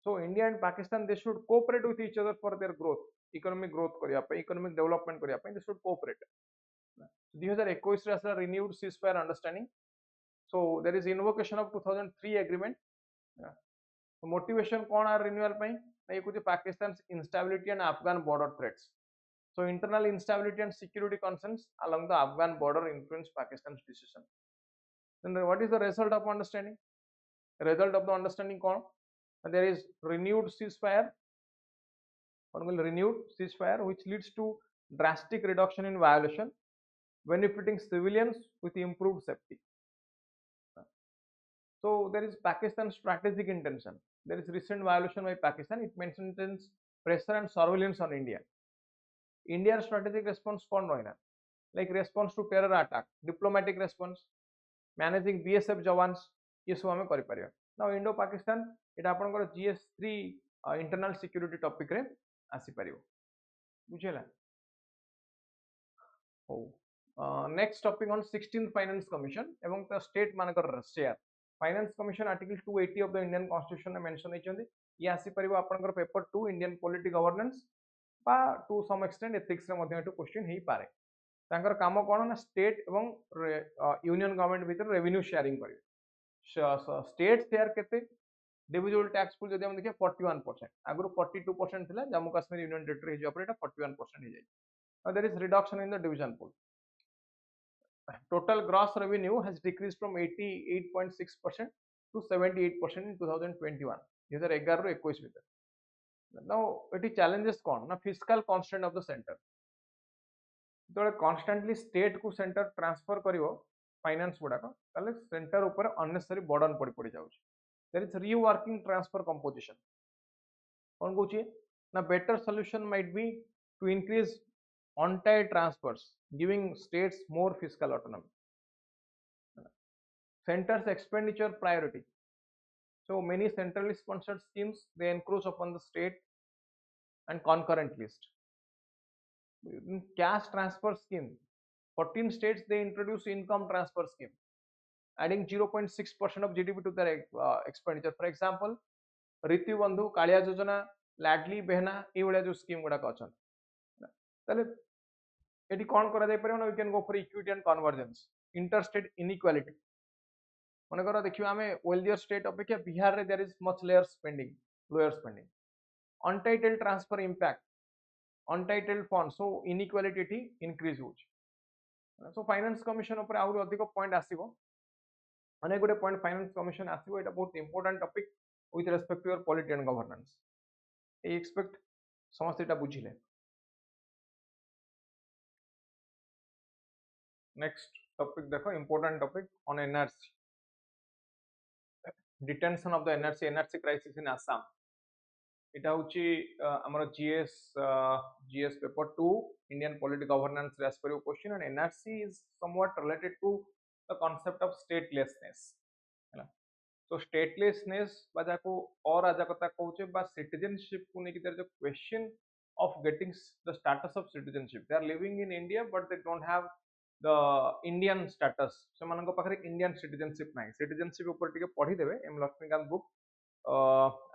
So India and Pakistan, they should cooperate with each other for their growth, economic growth करिया पे, economic development करिया पे, they should cooperate. 2021 रे असला renewed ceasefire understanding. So there is invocation of 2003 agreement. So motivation कौन आ renewal पे? ये कुछ Pakistan's instability and Afghan border threats. So internal instability and security concerns along the Afghan border influence Pakistan's decision. Then what is the result of understanding? The result of the understanding कौन? There is renewed ceasefire. Renewed ceasefire which leads to drastic reduction in violation, benefiting civilians with improved safety. So there is Pakistan's strategic intention. There is recent violation by Pakistan. It mentions pressure and surveillance on India. India's strategic response kon roina, like response to terror attack, diplomatic response, managing BSF jawans, ये सब हमें करि परिया. Now Indo Pakistan एटा आपनकर GS3 internal security topic रे आसी परियो. बुझेला. Oh. Next topic on 16th Finance Commission एवं the state मानकर share. Finance Commission Article 280 of the Indian Constitution ने mention होइछन्ती. ये आसी परियो आपनकर paper 2 Indian Polity Governance बा to some extent ethics रे मध्ये एटु क्वेश्चन हेई पारे. तांकर काम कोन ना स्टेट एवं यूनियन गवर्नमेंट भीतर रेवेन्यू शेयरिंग करिवे. स्टेट शेयर केते डिविजिबल टैक्स पुल जदि हम देखिए 41%, आगु 42% थिला, जम्मू कश्मीर यूनियन टेरिटरी हिजो पर एटा 41% हे जाय. Now there is reduction in the division pool. Total gross revenue has decreased from 88.6% to 78% in 2021. 2011 ରୁ 21 ଭିତରେ. Now एटी challenges कोन ना fiscal constraint of the center. तो constantly state को center transfer करिवो finance गुडाक ताले center ऊपर unnecessary burden पड़ी जाउछ. There is reworking transfer composition. कौन कहूँ ना better solution might be to increase on-tier transfers, giving states more fiscal autonomy. Center's expenditure priority. So many centrally sponsored schemes, they encroach upon the state and concurrent list. Cash transfer scheme. 14 states, they introduce income transfer scheme, adding 0.6% of GDP to their expenditure. For example, Ritu Bandhu, Kaliya Yojana, Ladli Behna, ये जो scheme गुड़ा कौन? ताले eighty कौन करा जाय परियो ना, we can go for equity and convergence. Interstate inequality. मन करा देखियो आमे wealthier state अपेक्षा बिहार रे there is much lower spending. Untitled transfer impact. Untitled funds, so inequality eighty increase होछ. So finance commission ऊपर आउर अधिक point आसीबो. अनेक गुटे point finance commission आसीबो. एटा बहुत important topic with respect to your polity and governance. I expect समस्त एटा बुझिले. Next topic देखो, important topic on NRC. Detention of the NRC crisis in Assam. এটা হচ্ছে আমার GS paper 2 Indian political governance ରେ ଆସିପାରିବ question and NRC is somewhat related to the concept of statelessness ହେଲା तो statelessness बा जाको अराजकता कहूचे बा citizenship को लेके there is a question of getting the status of citizenship. They are living in India but they don't have the Indian status. ସେମାନଙ୍କ ପାଖରେ Indian citizenship ନାହିଁ. Citizenship ଉପରେ ଟିକେ ପଢି ଦେବେ M Laxmikanta book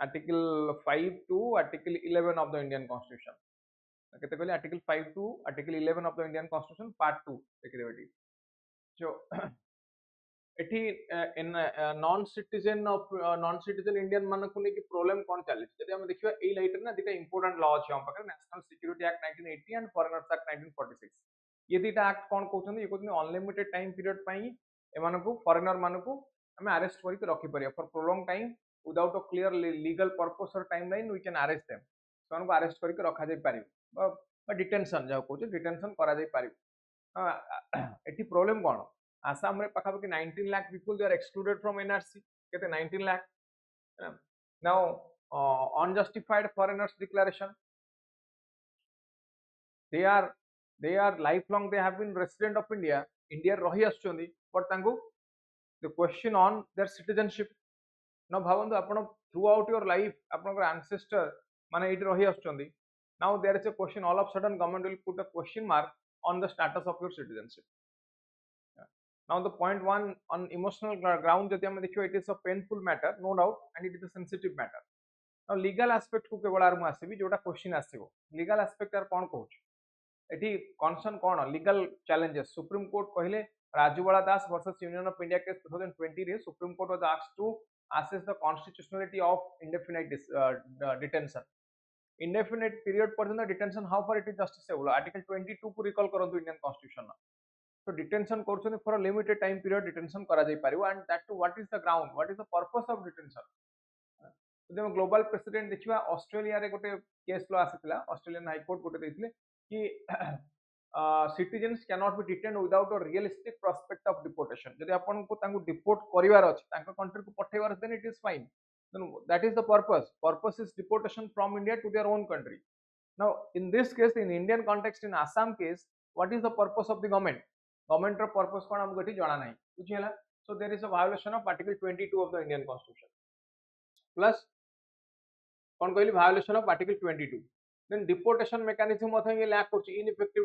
article 5 to article 11 of the Indian Constitution. କେତେ କହିଲେ article 5 to article 11 of the Indian Constitution part 2 ଦେଖିଦେବେ ଟିକେ. So एठी नॉन सिटीजन इंडियन मानक लेके प्रॉब्लम कौन चली जदि हम देखिबा एई लाइट ना दिटा इंपोर्टेंट लॉ अछि हम पाखरे national security act 1980 and foreigners act 1946 ये दिटा एक्ट कौन कहउछन ये कहउछन अनलिमिटेड टाइम पीरियड पई एमानकु फॉरेनर मानकु हमें अरेस्ट करके रखि परिया for prolong time without a clear legal purpose और timeline we can arrest them सेमानकु अरेस्ट करके रखा जाय पारिबो बा डिटेंशन जा कहउछ डिटेंशन करा जाय पारिबो एठी प्रॉब्लम कोन आसाम रे पाखापाखि 19 lakh people they are excluded from NRC केते 19 lakh now unjustified foreigners declaration they are lifelong they have been resident of India रही आछुंदी बट तांको the question on their citizenship ना भावंतु आपण थ्रू आउट योर लाइफ आपनकर ancestor माने एठी रही आछुंदी now there is a question all of sudden government will put a question mark on the status of your citizenship. Now the point one on emotional ground जदि हम देखियो it is a painful matter no doubt and it is a sensitive matter. Now legal aspect को केवल are मु आसीबी जोटा question आसीबो legal aspect आर कोन कहूछ एठी कंसर्न कोन लीगल चैलेंजेस सुप्रीम कोर्ट कहले Rajuwala Das versus union of India case 2020 रे supreme court was asked to assess the constitutionality of indefinite detention indefinite period पर्यंत detention how far it is justifiable article 22 को recall करंतु Indian constitution so detention करछन for a limited time period detention करा जाय पारिबो and that to what is the ground what is the purpose of detention जदि हम global president देखिबा Australia रे गोटे case लो आसीतला Australian high court गोटे देथिले कि citizens cannot be detained without a realistic prospect of deportation जदि आपन को तांको डिपोर्ट करिवार अछि तांको कंट्री को पठेवार then it is fine then that is the purpose is deportation from India to their own country. Now in this case in Indian context in Assam case what is the purpose of the government ର purpose कोन हमको एठी जाना नाही बुझियला so there is a violation of article 22 of the Indian constitution plus कोन कहली violation of article 22 then deportation mechanism मथे ये lack करछि ineffective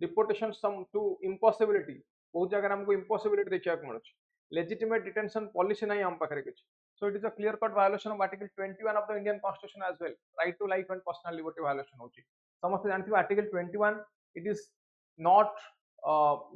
deportation some to impossibility बहुत जगह हमको impossibility देखिया को मिलछ legitimate detention policy नहीं हम पाखरे किछ so it is a clear cut violation of article 21 of the Indian constitution as well right to life and personal liberty violation होछि समस्त जानथिबा article 21 it is not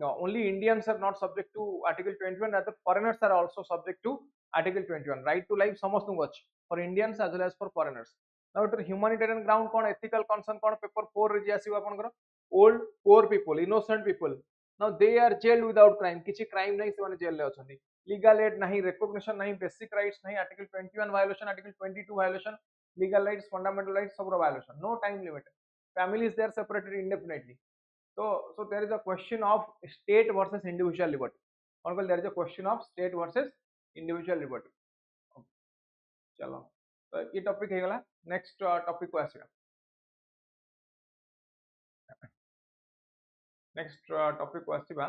no, only Indians are not subject to article 21 rather foreigners are also subject to article 21 right to life समस्त को अछि for Indians as well as for foreigners. Now it is humanitarian ground cone ethical concern cone paper 4 रे जे आसीबा आपनकर old poor people innocent people now they are jailed without crime किछि crime नहीं से माने jail ले अछंती legal aid नहीं recognition नहीं basic rights नहीं article 21 violation article 22 violation legal rights fundamental rights सब violation no time limit families they are separated indefinitely so there is a question of state versus individual liberty कोन कहल there is a question of state versus individual liberty. चलो तो ये topic हे गला next topic को आसीबा next topic को आसीबा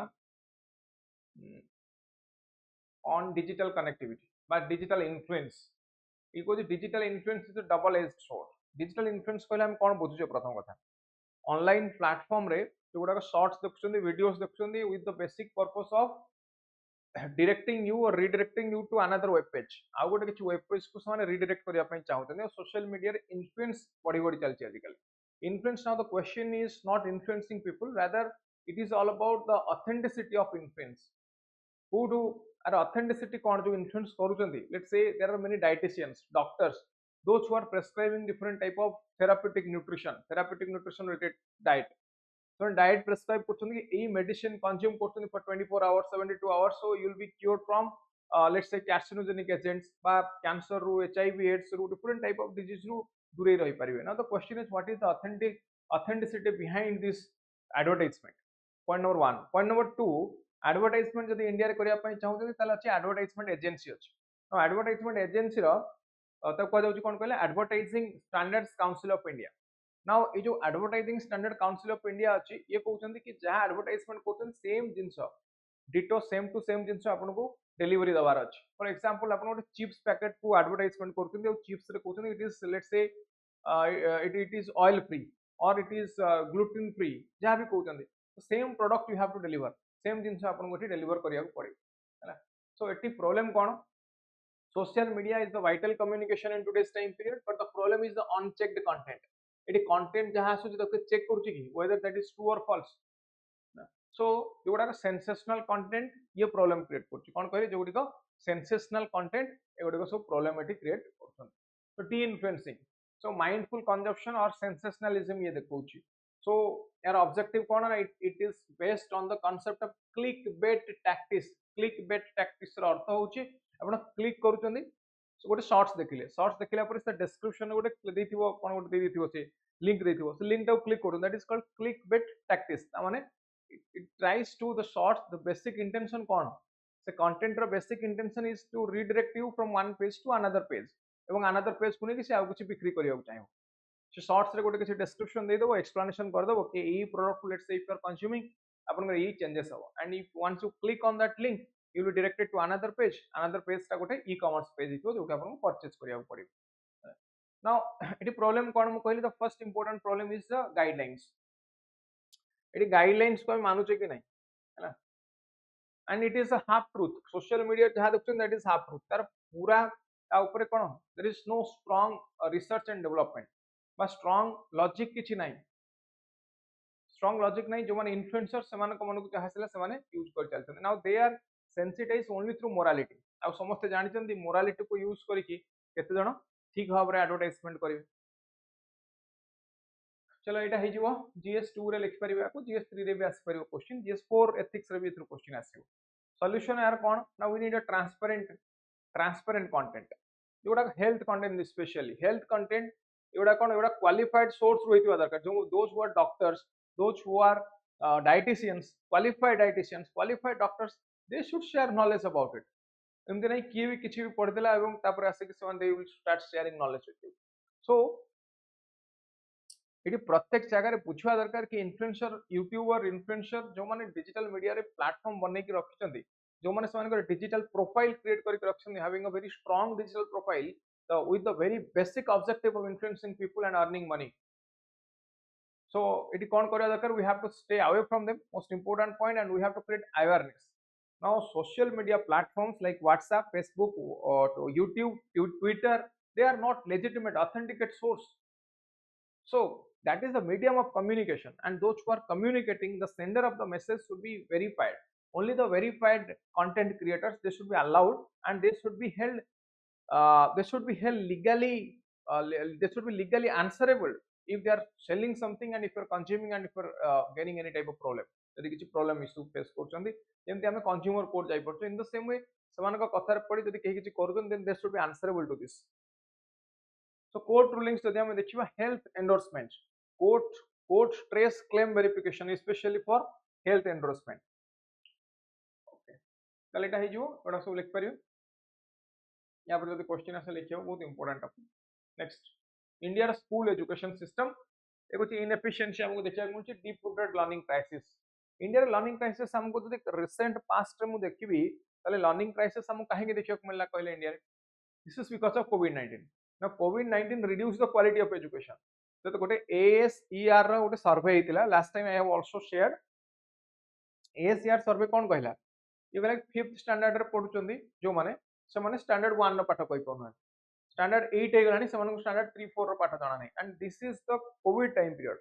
on digital connectivity बा digital influence ई को digital influence is a double edged sword digital influence कहले हम कोन बुझुचे प्रथम कथा ऑनलाइन प्लेटफॉर्म रे जो गुडा शॉर्ट्स देखुछंदी वीडियोस देखुछंदी with the basic purpose of directing you or redirecting you to another web page आउ गोटे किछि वेब पेज को समान रिडायरेक्ट करिया पई चाहउतनी सोशल मीडिया रे इन्फ्लुएंस बड़ी बड़ी चलछि आजिकल influence now the question is not influencing people rather it is all about the authenticity of influence who do are authenticity कोन जो इन्फ्लुएंस करूचंदी let's say there are many dietitians doctors those who are prescribing different type of therapeutic nutrition related diet so diet prescribe करछन कि ए medicine consume करछन for 24 hours 72 hours so you will be cured from let's say carcinogenic agents बा cancer रू HIV AIDS रू different type of disease रू दूरे रही परिबे now the question is what is the authenticity behind this advertisement point number 1 point number 2 advertisement जदी India रे करिया पई चाहू ताले अछि advertisement agency अछि now advertisement agency रो ताको कह जाउची कोन कहले advertising standards council of India. Now ये जो advertising standard council of India अछि ये कहउछन्ती कि जहां एडवर्टाइजमेंट करछन सेम जिंस डिटो सेम टू सेम जिंस आपनको डिलीवरी दबार अछि। फॉर एग्जांपल आपन गोटे चिप्स पैकेट को एडवर्टाइजमेंट करछन्ती और चिप्स रे कहउछन्ती it is let's say it is oil free और इट इज ग्लूटेन फ्री जहां भी कहउछन्ती same product you have to deliver same जिंस आपन गोटे डिलीवर करिया को पड़े हैला। सो एटी प्रॉब्लम कोन social media is the vital communication in today's time period but the problem is the unchecked content eighty content जहां आसुची ताको चेक करूची कि whether that is true or false। So जोगुड़ा सेंसेशनल कंटेंट ये problem create करछि कोन कहले जोगुड़ी सेंसेशनल कंटेंट एगुड़ी सब प्रॉब्लम एटी क्रिएट करछन। तो deinfluencing so mindful consumption और सेंसेशनलिज्म ये देखौछि। सो यार ऑब्जेक्टिव कोन है it is based on the concept of click bait tactics. Click bait tactics रो अर्थ होछि आपण क्लिक करूछन्ती गोटे शॉर्ट्स देखिला पर से डिस्क्रिप्शन गोटे देथिबो कोन गोटे देथिबो से लिंक देथिबो से लिंक टाउ क्लिक करू that is called click bait tactics. माने it tries to the shorts the basic intention कोन से कंटेंट रो basic intention is to redirect you from one page to another page एवं अनदर पेज को नै कि से आ कुछ बिक्री करिया चाहिए से शॉर्ट्स रे गोटे किसी डिस्क्रिप्शन दे देबो एक्सप्लेनेशन कर देबो कि ई product let's say if you are consuming आपन ई चेंजेस हो and if once you click on that link you will be directed to another page टा गोटे e-commerce page हितो जो कि आपन परचेज करिया पड़िबो। नाउ एटी प्रॉब्लम कोन म कहली the first important problem is the guidelines. एटी गाइडलाइंस को हम मानुचे कि नहीं हैला and it is a half truth social media जहां देखछन दैट इज हाफ ट्रूथ तार पूरा ता ऊपर कोन there is no strong research and development बा स्ट्रांग लॉजिक किछि नहीं स्ट्रांग लॉजिक नहीं जो माने इन्फ्लुएंसर समान को मन को जहां से माने यूज कर चलछन। Now they are sensitise only through morality आ समस्त जानिछन्ती मोरालिटी को यूज करिकि केते जण ठीक भाव रे एडवर्टाइजमेंट करिवे। चलो एटा हे जिवो जीएस 2 रे लिखि परिबा को जीएस 3 रे भी आसी परिबो क्वेश्चन जीएस 4 एथिक्स रे भी थ्रू क्वेश्चन आसीबो। सॉल्यूशन यार कोन now we need a transparent content जोडा health content specially health content एवडा कोन एवडा क्वालिफाइड सोर्स रहितबा दरकार जो those who are doctors those who are dietitians qualified doctors they should share knowledge about it एमती नहीं किए भी किसी भी पढ़देला एवं तापर आसे कि समान they will start sharing knowledge with you। so eighty प्रत्येक जगह रे पूछवा दरकार कि इन्फ्लुएंसर यूट्यूबर इन्फ्लुएंसर जो माने डिजिटल मीडिया रे प्लेटफॉर्म बनै कि रखिसंती जो माने समान डिजिटल प्रोफाइल क्रिएट करके रखिसंती having a very strong digital profile with the very basic objective of influencing people and earning money। so it kon koriya dakar we have to stay away from them most important point and we have to create awareness। now social media platforms like WhatsApp Facebook or YouTube Twitter they are not legitimate authenticate source। so that is the medium of communication and those who are communicating the sender of the message should be verified only the verified content creators they should be allowed and they should be held legally they should be legally answerable if they are selling something and if you are consuming and if you are getting any type of problem यदि किसी problem issue face करछन्ती जेमति हमें consumer court जाई पड़छ in the same way समान को कथार पड़ी यदि केही किछि करछन then they should be answerable to this. So court rulings यदि हम देखिबा health endorsement court stress claim verification specially for health endorsement. Okay ताले एटा हे जो एटा सब लिख परियो या पर यदि क्वेश्चन आसे लिखियो बहुत important topic. Next India school education system एक होची इनएफिशिएंसी हमको देखिया मिलछि deep rooted learning crisis. India learning crisis हमको जदि रिसेंट पास्ट रे मु देखिबी ताले लर्निंग क्राइसिस हमको काहे के देखियो मिलला कहले इंडिया रे दिस इज बिकॉज ऑफ कोविड-19। ना कोविड-19 reduce the quality of education तो गोटे ASER रो गोटे सर्वे हेतिला last time I have also shared ASER survey कोन कहला ये कहला 5th स्टैंडर्ड रे पढुचंदी जो माने से माने स्टैंडर्ड 1 रो पाठ कहि पना स्टैंडर्ड 8 हे गलानी से माने स्टैंडर्ड 3 4 रो पाठ जाना नै and this is the COVID time period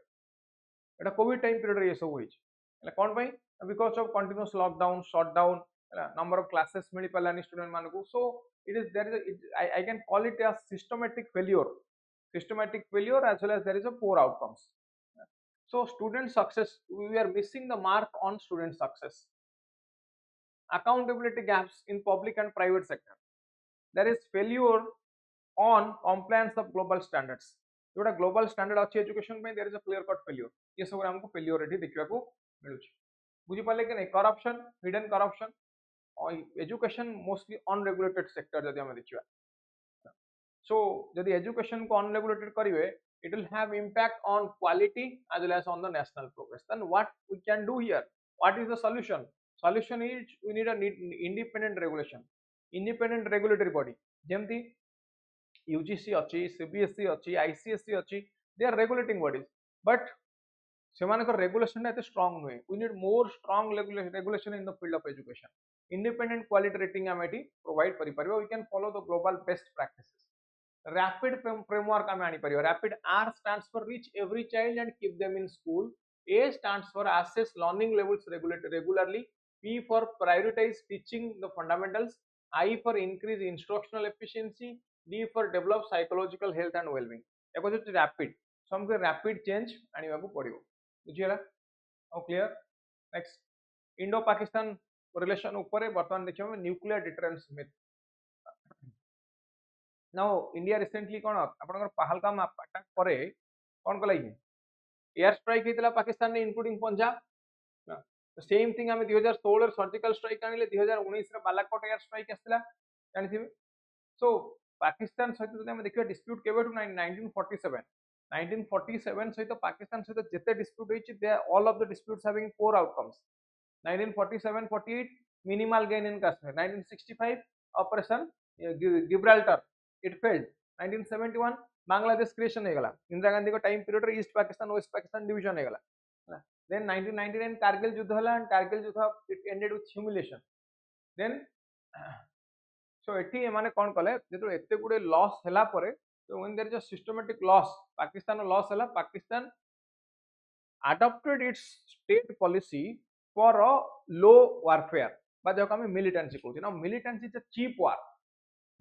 एटा कोविड टाइम पीरियड रे ये सब होई छै कोन भाई because of continuous lockdown shutdown number of classes मिली पलानी स्टूडेंट मान को so it is there is I can call it as systematic failure as well as there is a poor outcomes। so student success we are missing the mark on student success। accountability gaps in public and private sector there is failure on compliance of global standards जोटा global standard अच्छी education में there is a clear cut failure ये सब हमको failure एठी देखिबा को मिलु छी बुझी पाले कि नहीं करप्शन हिडन करप्शन और एजुकेशन मोस्टली अनरेगुलेटेड सेक्टर जदि हम देखिबा So जदि education को unregulated करिवे, it will have impact on quality as well as on the national progress. Then what we can do here? What is the solution? Solution is we need a independent regulation, independent regulatory body. ଯେମିତି UGC ଅଛି, CBSE ଅଛି, ICSE ଅଛି, they are regulating bodies, but ସେମାନଙ୍କର regulation ଏତେ strong ନୁହେଁ. We need more strong regulation in the field of education. Independent quality rating ଆମେ ଏଠି provide କରିପାରିବା. We can follow the global best practices. Rapid framework ଆମେ ଆଣିପାରିବା. Rapid R stands for reach every child and keep them in school. A stands for assess learning levels regularly. P for prioritize teaching the fundamentals. I for increase instructional efficiency. D for develop psychological health and well-being. ଏକ ହେଉଛି rapid. So हमको rapid change ଆଣିବାକୁ ପଡ଼ିବ. बुझीगला clear. Next Indo Pakistan relation ऊपर बर्तमान देखिए हम nuclear deterrence myth. Now India recently कोन आपनकर पहलगाम अटैक परे कोन कलाई एयर स्ट्राइक हेतला पाकिस्तान ने इंक्लूडिंग पंजाब. सेम थिंग हम 2016 सर्जिकल स्ट्राइक आनिले 2019 रे बालाकोट एयर स्ट्राइक आस्तिला जानिथिबे. सो पाकिस्तान सहित जदि हम देखिबा डिस्प्यूट केबेटु 1947 सहित पाकिस्तान सहित जिते डिस्प्यूट होइछि they all of the disputes having four outcomes. 1947-48 minimal gain in Kashmir. 1965 operation Gibraltar it failed. 1971 Bangladesh creation हेगला. इंदिरा गांधी को टाइम पीरियड रे east Pakistan west Pakistan division हेगला. देन 1999 कारगिल युद्ध हला एंड कारगिल युद्ध it ended with humiliation. Then so एठी माने कोन कले जेतो एते गुडे लॉस हला परे. So when there is a systematic loss, Pakistan loss hela, Pakistan adopted its state policy for a low warfare. But जो हमें militancy कहते हैं ना, militancy is a cheap war.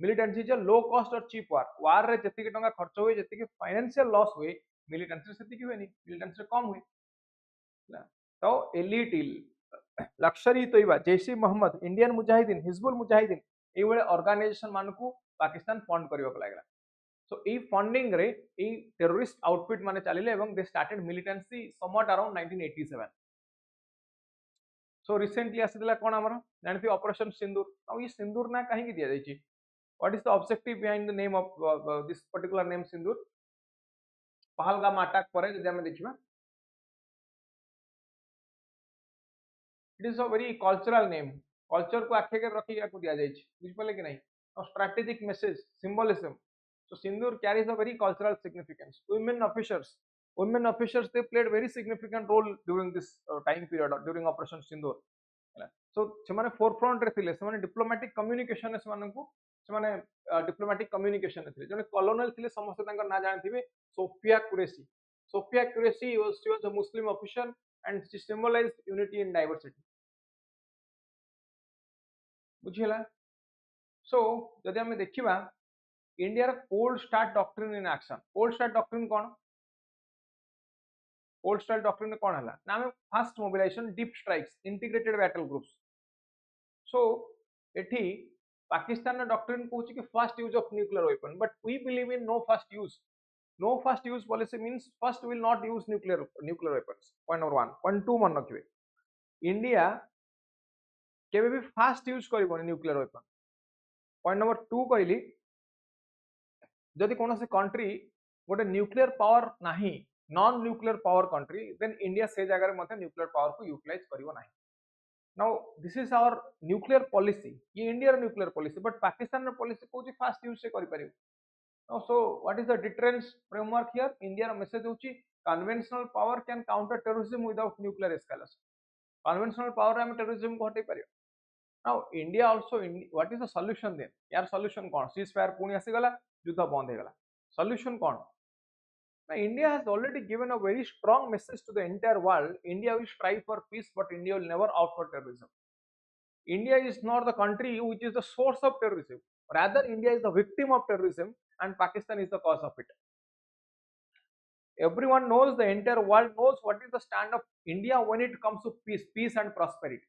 Militancy is a low cost or cheap war. War रे जति के टंगा खर्च हुए, जति के financial loss हुए, militancy से जति हुए नहीं, militancy से कम हुए. तो elite लश्करी तोयबा, जैश मोहम्मद, इंडियन मुजाहिदीन, हिजबुल मुजाहिदीन, ये वाले ऑर्गेनाइजेशन मान को पाकिस्तान फंड करने को लगेगा. So e funding रे e terrorist outfit माने चलिले एवं they started militancy somewhat around 1987. So recently आसिला कोन हमर जानथि ऑपरेशन सिंदूर. अब ये सिंदूर ना कहीं की दिया जाई छी. What is the objective behind the name of this particular name Sindoor? Pahalgam attack परे जदि हम देखिबा, it is a very cultural name. Culture को आखे के रखी को दिया जाई छी. बुझ पले कि नहीं. और strategic message, symbolism. So Sindur carries a very cultural significance. Women officers they played very significant role during this time period during Operation Sindur. So semane forefront रे थिले, semane diplomatic communication semane को semane diplomatic communication रे थिले. जने colonel थिले समस्त तांकर ना जानथिबे Sophia Qureshi. Sophia Qureshi she was a Muslim official and she symbolized unity in diversity. बुझिला. So जदि हम देखिबा India cold start doctrine in action. Cold start doctrine कौन? कोल्ड स्टार्ट डॉक्ट्रिन कौन है ना हमें fast mobilisation deep strikes integrated battle groups. So एठी पाकिस्तान डॉक्ट्रिन कहूँ कि first use of nuclear weapon, but we believe in no first use. No first use policy means first will not use nuclear weapons. Point number 1. Point 2 मन रखिए, India केबे भी fast use करबोनी nuclear weapon. Point number 2 कहली जदि कौन से country गोटे न्यूक्लियर पावर नाही, non nuclear power country, then India से जगह रे मते न्यूक्लियर पावर को यूटिलाइज करिवो नाही. Now this is our nuclear policy. ये इंडिया र न्यूक्लियर पॉलिसी, बट पाकिस्तान र पॉलिसी कहूची फास्ट यूज से करि परिबो. Now so what is the deterrence framework here? India र मेसेज होची conventional power can counter terrorism without nuclear escalation. Conventional power हम टेररिज्म को हटै परिबो. Now India also what is the solution then? यार सॉल्यूशन कोन? सीज फायर पुणी आसी गला, युद्ध बंद हो गला. सॉल्यूशन कौन? Now, India has already given a very strong message to the entire world. India will strive for peace, but India will never opt for terrorism. India is not the country which is the source of terrorism. Rather, India is the victim of terrorism and Pakistan is the cause of it. Everyone knows, the entire world knows what is the stand of India when it comes to peace and prosperity.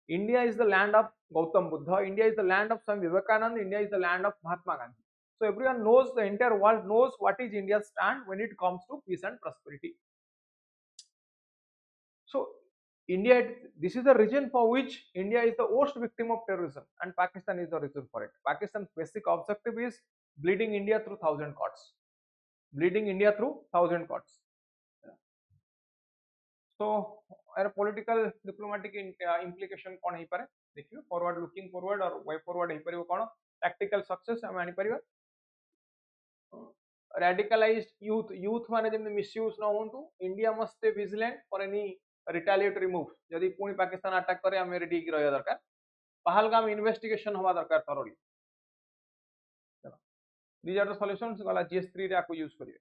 India is the land of Gautam Buddha. India is the land of Swami Vivekananda. India is the land of Mahatma Gandhi. So everyone knows, the entire world knows what is India's stand when it comes to peace and prosperity. So India, this is the reason for which India is the worst victim of terrorism and Pakistan is the reason for it. Pakistan's basic objective is bleeding India through 1000 cots, bleeding India through 1000 cots. So यार political diplomatic implication कौन ही पारे देखियो forward looking forward और way forward ही परियो कौन tactical success हम आनी परियो radicalized youth माने जब misuse न होंतु India must stay vigilant for any retaliatory move यदि पुणी पाकिस्तान attack करे हमें ready की रहिया दरकार पहलगाम investigation हवा दरकार thoroughly. These are the solutions गला GS3 रे आपको यूज करिए.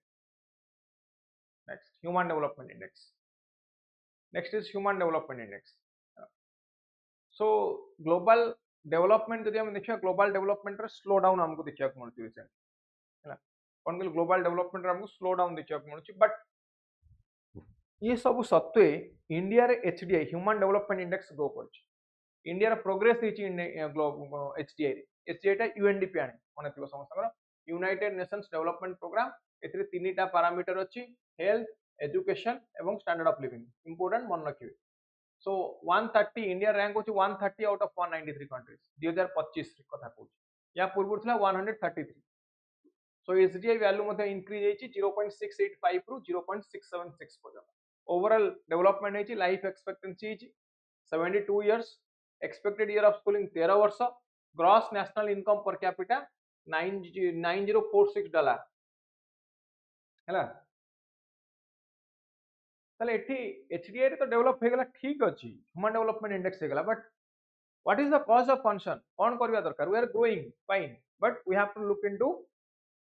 Next human development index. Next is human development index. So global development जदि हम देखिए global development रे slow down हमको देखिए को मिलती है है ना कौन कहल global development रे हमको slow down देखिए को मिलती but ये सब सत्वे इंडिया रे HDI human development index grow करछ इंडिया रे प्रोग्रेस हिची HDI रे HDI टा UNDP आने माने थिबो समस्त यूनाइटेड नेशंस डेवलपमेंट प्रोग्राम एथिरे तीनटा पैरामीटर अछि हेल्थ एजुकेशन एवं स्टैंडर्ड ऑफ लिविंग इंपोर्टेंट मन रखिबे. So 130 इंडिया रैंक होची 130 आउट ऑफ 193 कंट्रीज 2025 कथा कहूची या पूर्व थिला 133. सो एसडीआई वैल्यू मध्ये इंक्रीज हेची 0.685 रु 0.676 पर्यंत. ओवरऑल डेवलपमेंट हेची लाइफ एक्सपेक्टेंसी हेची 72 years expected year of schooling 13 वर्ष gross national income per capita $9046 हैला ताले एठी एचडीआई रे तो डेवलप हे गला ठीक अछि ह्यूमन डेवलपमेंट इंडेक्स हे गला but what is the cause of concern कोन करबा दरकार we are growing fine but we have to look into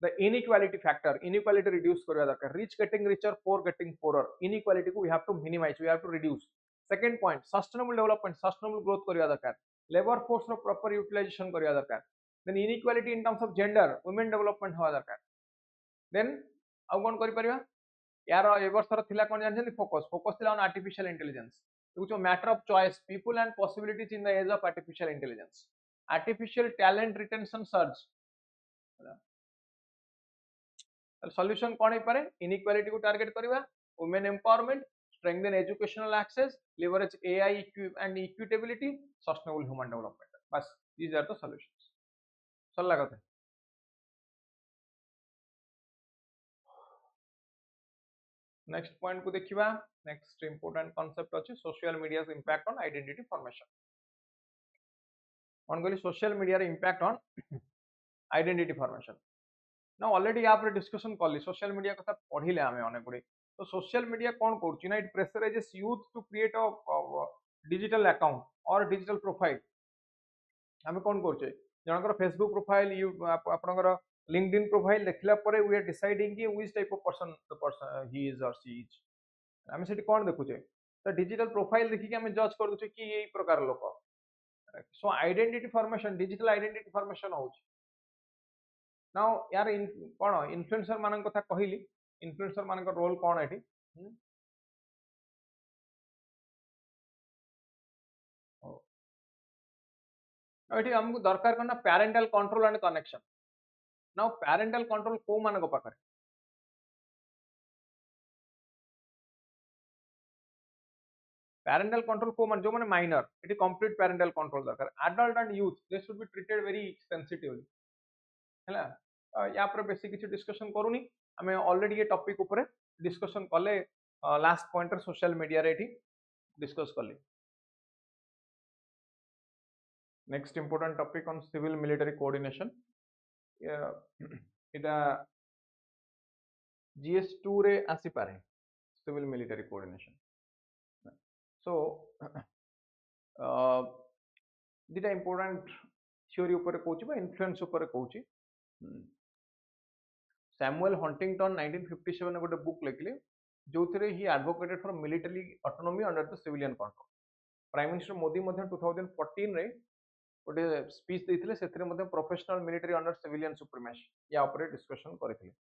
the inequality factor inequality reduce करबा दरकार rich getting richer poor getting poorer inequality को we have to minimise we have to reduce. Second point sustainable development sustainable growth करबा दरकार labour force रो proper utilisation करबा दरकार then inequality in terms of gender women development होवा दरकार then आउ कोन करि परिबा यार ए वर्षर थिला कोन जानछन फोकस थिला on artificial intelligence which a matter of choice people and possibilities in the age of artificial intelligence artificial talent retention surge solution कोन हे पारे inequality को target करबा women empowerment strengthen educational access leverage AI and equitability sustainable human development बस these are the solutions सरला कथा. Next point को देखिबा next important concept अछि social media's impact on identity formation. ऑन गोली सोशल मीडिया रे impact on identity formation. ना already यहाँ पर डिस्कशन करली सोशल मीडिया कथा पढ़िले आमे अनेक गुडी तो सोशल मीडिया कोन करछि ना it pressurises youth to create a digital account और डिजिटल प्रोफाइल आमे कोन करछे जनकर फेसबुक प्रोफाइल आपनकर LinkedIn प्रोफाइल देखला परे वी आर डिसाइडिंग कि which type of person he is और सी इज आमे सेठी कोन देखुचे तो डिजिटल प्रोफाइल देखि कि आमे जज कर दुचे कि एई प्रकार लोक सो identity formation digital identity formation होउछ नाउ यार कोन इन्फ्लुएंसर मानन कथा कहिली इन्फ्लुएंसर मानन का रोल कोन एठी एठी हमकु दरकार करना parental control and connection. Now parental control को मान को पाकर पेरेंटल कंट्रोल को मान जो माने minor it complete parental control दरकार adult and youth they should be treated very sensitively हैला या पर बेसिक किछि डिस्कशन करूनी हमें ऑलरेडी ये टॉपिक ऊपर डिस्कशन कले लास्ट पॉइंटर सोशल मीडिया रे एठी डिस्कस कले. Next important topic on civil military coordination इटा GS2 रे आसी पारे सिविल मिलिटरी कोऑर्डिनेशन. सो दिटा इंपोर्टेंट थ्योरी ऊपर कहूची बा इन्फ्लुएंस ऊपर कहूची सैमुअल हंटिंगटन 1957 गोटे बुक लिखले जो थरे he advocated for military autonomy under the civilian control. Prime minister Modi मध्ये 2014 रे गोटे स्पीच देथिले सेथिरे मध्ये professional military under civilian supremacy या ऊपर डिस्कशन करथिले.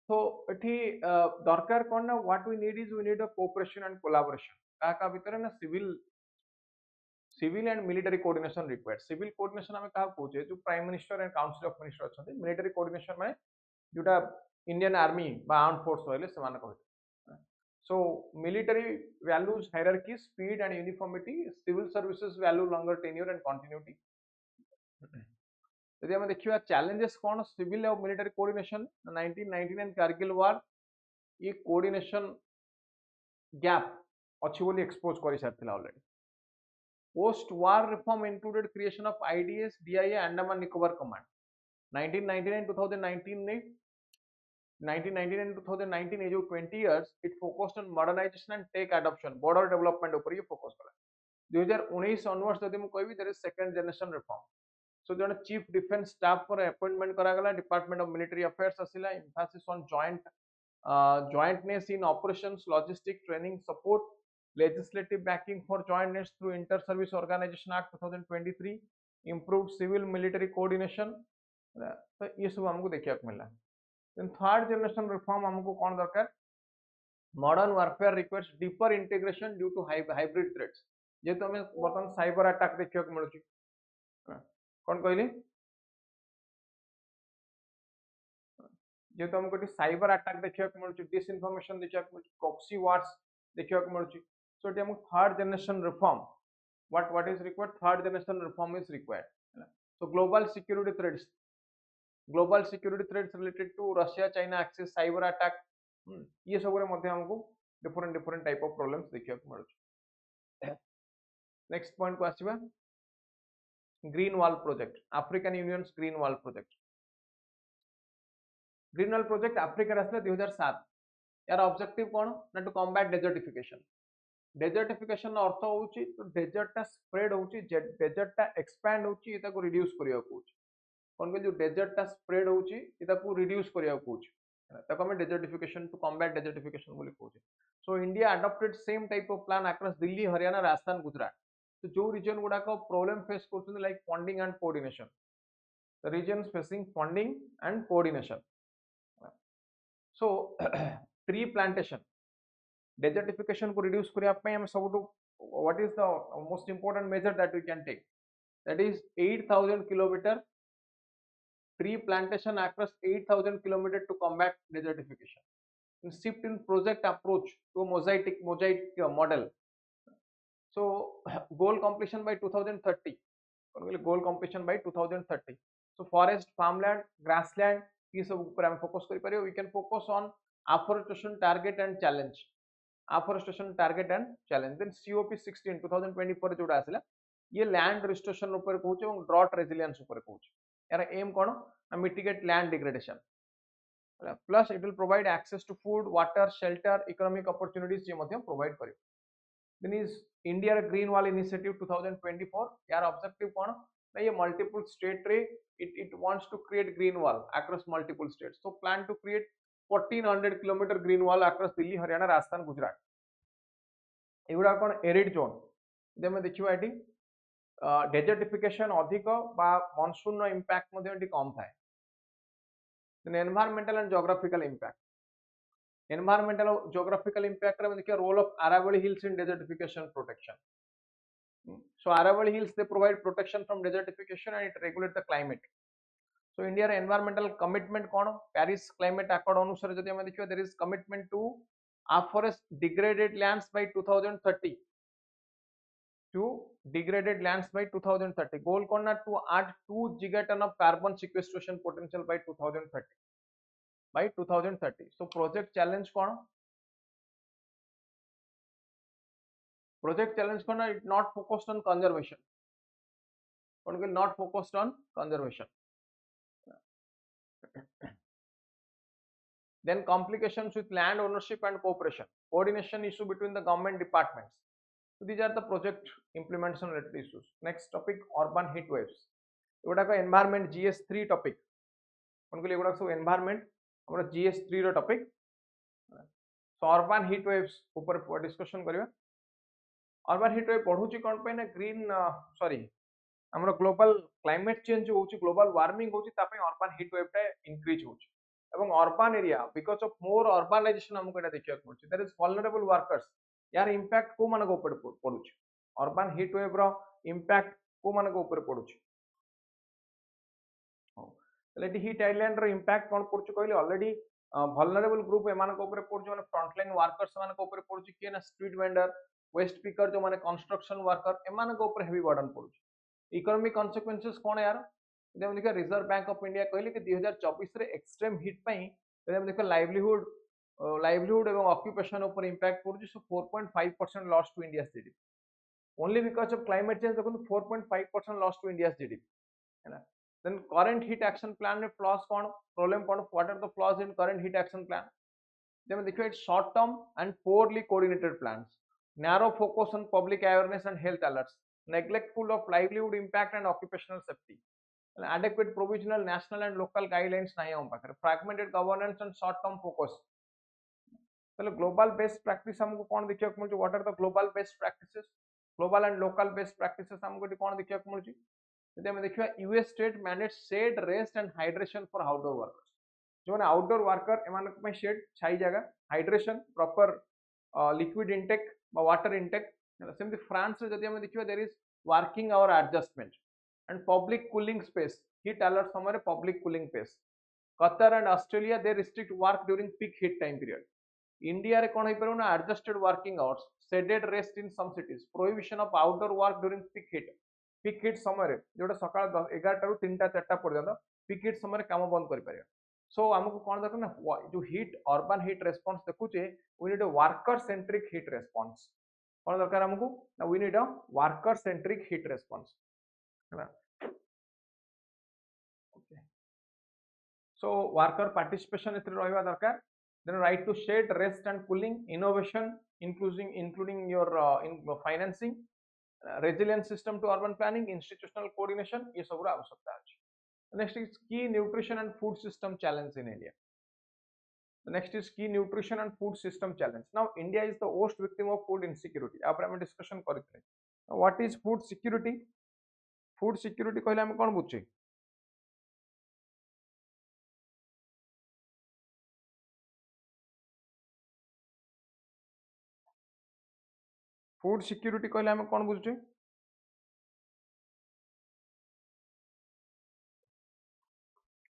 तो एठी दरकार कोन ना what we need is we need a cooperation and collaboration का भीतर ना civil and military coordination required. Civil coordination हमें का कहूचे जो prime minister and council of minister अछंती मिलिटरी कोऑर्डिनेशन माने जोटा इंडियन आर्मी बा आर्म फोर्स होइले समान कहते. So military values hierarchy, speed and uniformity. Civil services value longer tenure and continuity. यदि हम देखिए चैलेंजेस कौन सिविल और मिलिटरी कोऑर्डिनेशन 1999 कारगिल वार ये कोऑर्डिनेशन गैप अच्छी बोली एक्सपोज कर सारी already post war reform included creation of IDS DIA Andaman Nicobar command 1999 ने 1999 ये जो 20 years it focused on modernisation and tech adoption border development ऊपर ये फोकस कला 2019 ऑनवर्ड्स जदि मु कहबी there is second generation reform so जन चीफ डिफेंस स्टाफ पर अपॉइंटमेंट करा गला डिपार्टमेंट ऑफ मिलिटरी अफेयर्स आसिला emphasis on jointness in operations logistic training support legislative backing for jointness through inter service organization act 2023 improved civil military coordination तो ये सब हमको देखिए मिला देन थर्ड जनरेशन रिफॉर्म हमको कौन दरकार modern warfare requires deeper integration due to hybrid threats जेतु हमें बर्तमान साइबर अटैक देखिए मिलुची कौन कहली जेहेतु हमको साइबर अटैक देखा मिलूँ डिसइनफॉर्मेशन देखा मिलूँ प्रॉक्सी वार्स देखा मिलूँ सो ये हमको third generation reform what is required third generation reform is required so global security threats related to Russia China axis cyber attack ये सब रे मध्ये हमको different type of problems देखा मिलूँ next point को आसीबा green wall project African unions green wall project green wall project Africa आसला 2007 यार ऑब्जेक्टिव कौन ना टू कॉम्बैट डेजर्टिफिकेशन अर्थ होउची तो डेजर्टटा स्प्रेड होउची डेजर्टटा एक्सपैंड होउची एता को रिड्यूस करिया कोची कोन के जो डेजर्टटा स्प्रेड होउची एता को रिड्यूस करिया कोची ताको हम डेजर्टिफिकेशन टू कॉम्बैट डेजर्टिफिकेशन बोली कोची so India adopted same type of plan across Delhi Haryana Rajasthan Gujarat तो जो रीजन गुडा को प्रॉब्लम फेस करछन like funding and coordination the regions facing funding and coordination so tree plantation desertification को reduce करिया पे हम सब what is the most important measure that we can take that is 8000 kilometer tree plantation across 8000 kilometer to combat desertification and shift in project approach to mosaic model so goal completion by 2030 goal completion by 2030 so forest farmland grassland ये सब ऊपर हम focus करि परियो we can focus on afforestation target and challenge afforestation target and challenge then COP16 2024 जोड़ा आसिला ये land restoration ऊपर कहूचे और ड्रॉट रेजिलियंस ऊपर कहूचे यार एम कोन ना mitigate land degradation plus it will provide access to food water shelter economic opportunities ये मध्यम प्रोवाइड करियो then is India green wall initiative 2024 यार ऑब्जेक्टिव कोन ना ये मल्टीपल स्टेट रे it wants to create green wall across multiple states so plan to create 1400 kilometre green wall across Delhi Haryana Rajasthan Gujarat एगुड़ा कौन एरिड जोन जब देखा ये डेजर्टिफिकेशन अधिक मनसून इंपैक्ट कम थाए environmental and geographical impact environmental और जियोग्राफिकल इंपैक्ट रे देखिए role of Aravalli hills in desertification protection so Aravalli hills they provide protection from desertification and it regulate the climate so india रे environmental commitment कोन paris climate accord अनुसार जदि हम देखियो there is commitment to afforest degraded lands by 2030 to degraded lands by 2030 goal कोन ना to add 2 gigaton of carbon sequestration potential by 2030 so project challenge कोन ना it not focused on conservation cone will not focused on conservation then complications with land ownership and cooperation coordination issue between the government departments so these are the project implementation related issues next topic urban heat waves एगुडा को environment GS3 topic कोन को एगुडा सब environment हमरा GS3 रो topic so urban heat waves ऊपर discussion करियो urban heat wave पढुची कोन पे ना ग्रीन सॉरी हमर ग्लोबल क्लाइमेट चेंज होउची ग्लोबल वार्मिंग होउची तापे अर्बन हीट वेव टा इंक्रीज होउची एवं urban area because of more urbanisation हमको एटा देखिया पड़ुची देयर इज वल्नरेबल वर्कर्स यार इंपैक्ट को मानको ऊपर पड़ुची अर्बन हीट वेव रो इंपैक्ट को मानको ऊपर पड़ुची लेट हीट आइलैंड रो इंपैक्ट कोन पड़ुची कहले ऑलरेडी वल्नरेबल ग्रुप एमानको ऊपर पड़ुची माने फ्रंटलाइन वर्कर्स मानको ऊपर पड़ुची के ना स्ट्रीट वेंडर वेस्ट पिकर जो माने कंस्ट्रक्शन वर्कर एमानको ऊपर हेवी बर्डन पड़ुची इकोनॉमिक कॉन्सिक्वेंसेस कौन है यार देखिए रिजर्व बैंक ऑफ इंडिया कहले कि 2024 रे एक्सट्रीम हिट पई देखिए लाइवलीहुड एवं ऑक्यूपेशन ऊपर इंपैक्ट पड़ुछि so 4.5% loss to India GDP only because of climate change देखो 4.5% लॉस टू इंडिया जीडीपी है ना then current heat action plan में फ्लॉस कौन प्रॉब्लम कौन what are the flaws in current heat action plan then देखिए it's short term and poorly coordinated plans narrow focus on public awareness and health alerts neglectful of livelihood impact and occupational safety adequate provisional national and local guidelines नहीं हम पाखरे fragmented governance and short term focus ताले global best practice हमको कौन देखिया को मिलुछि what are the global best practices global and local best practices हमको एटी कौन देखिया को मिलुछि यदि हम देखिया US state manage shade rest and hydration for outdoor workers जो मैंने आउटडोर वर्कर एम शेड छाई जगह hydration proper liquid intake water intake सेमती फ्रांस रे जदि हम देखिया there is working hour adjustment and public cooling space heat alert समय public cooling space Qatar and Australia they restrict work during peak heat time period India रे कोन होई परु ना adjusted working hours shaded rest in some cities prohibition of outdoor work during peak heat समय जोटा सकाळ 11 रु 3टा 4टा पर्यंत पीक हिट समय काम बंद करि परिया सो हमको कौन दरकार ना जो हिट अर्बन हिट रेस्पॉन्स देखुचे we need a worker centric heat response कौन दरकार हमको ना we need a worker centric heat response है ओके सो वर्कर पार्टिसिपेशन एथरे रहबा दरकार then right to shade rest and cooling innovation including your in financing resilient system to urban planning institutional coordination ये सब आवश्यकता है next is key nutrition and food system challenge in India the next is key nutrition and food system challenge now India is the worst victim of food insecurity après हम discussion करते what is food security कहले हम कोन बुझे food security कहले हम कोन बुझे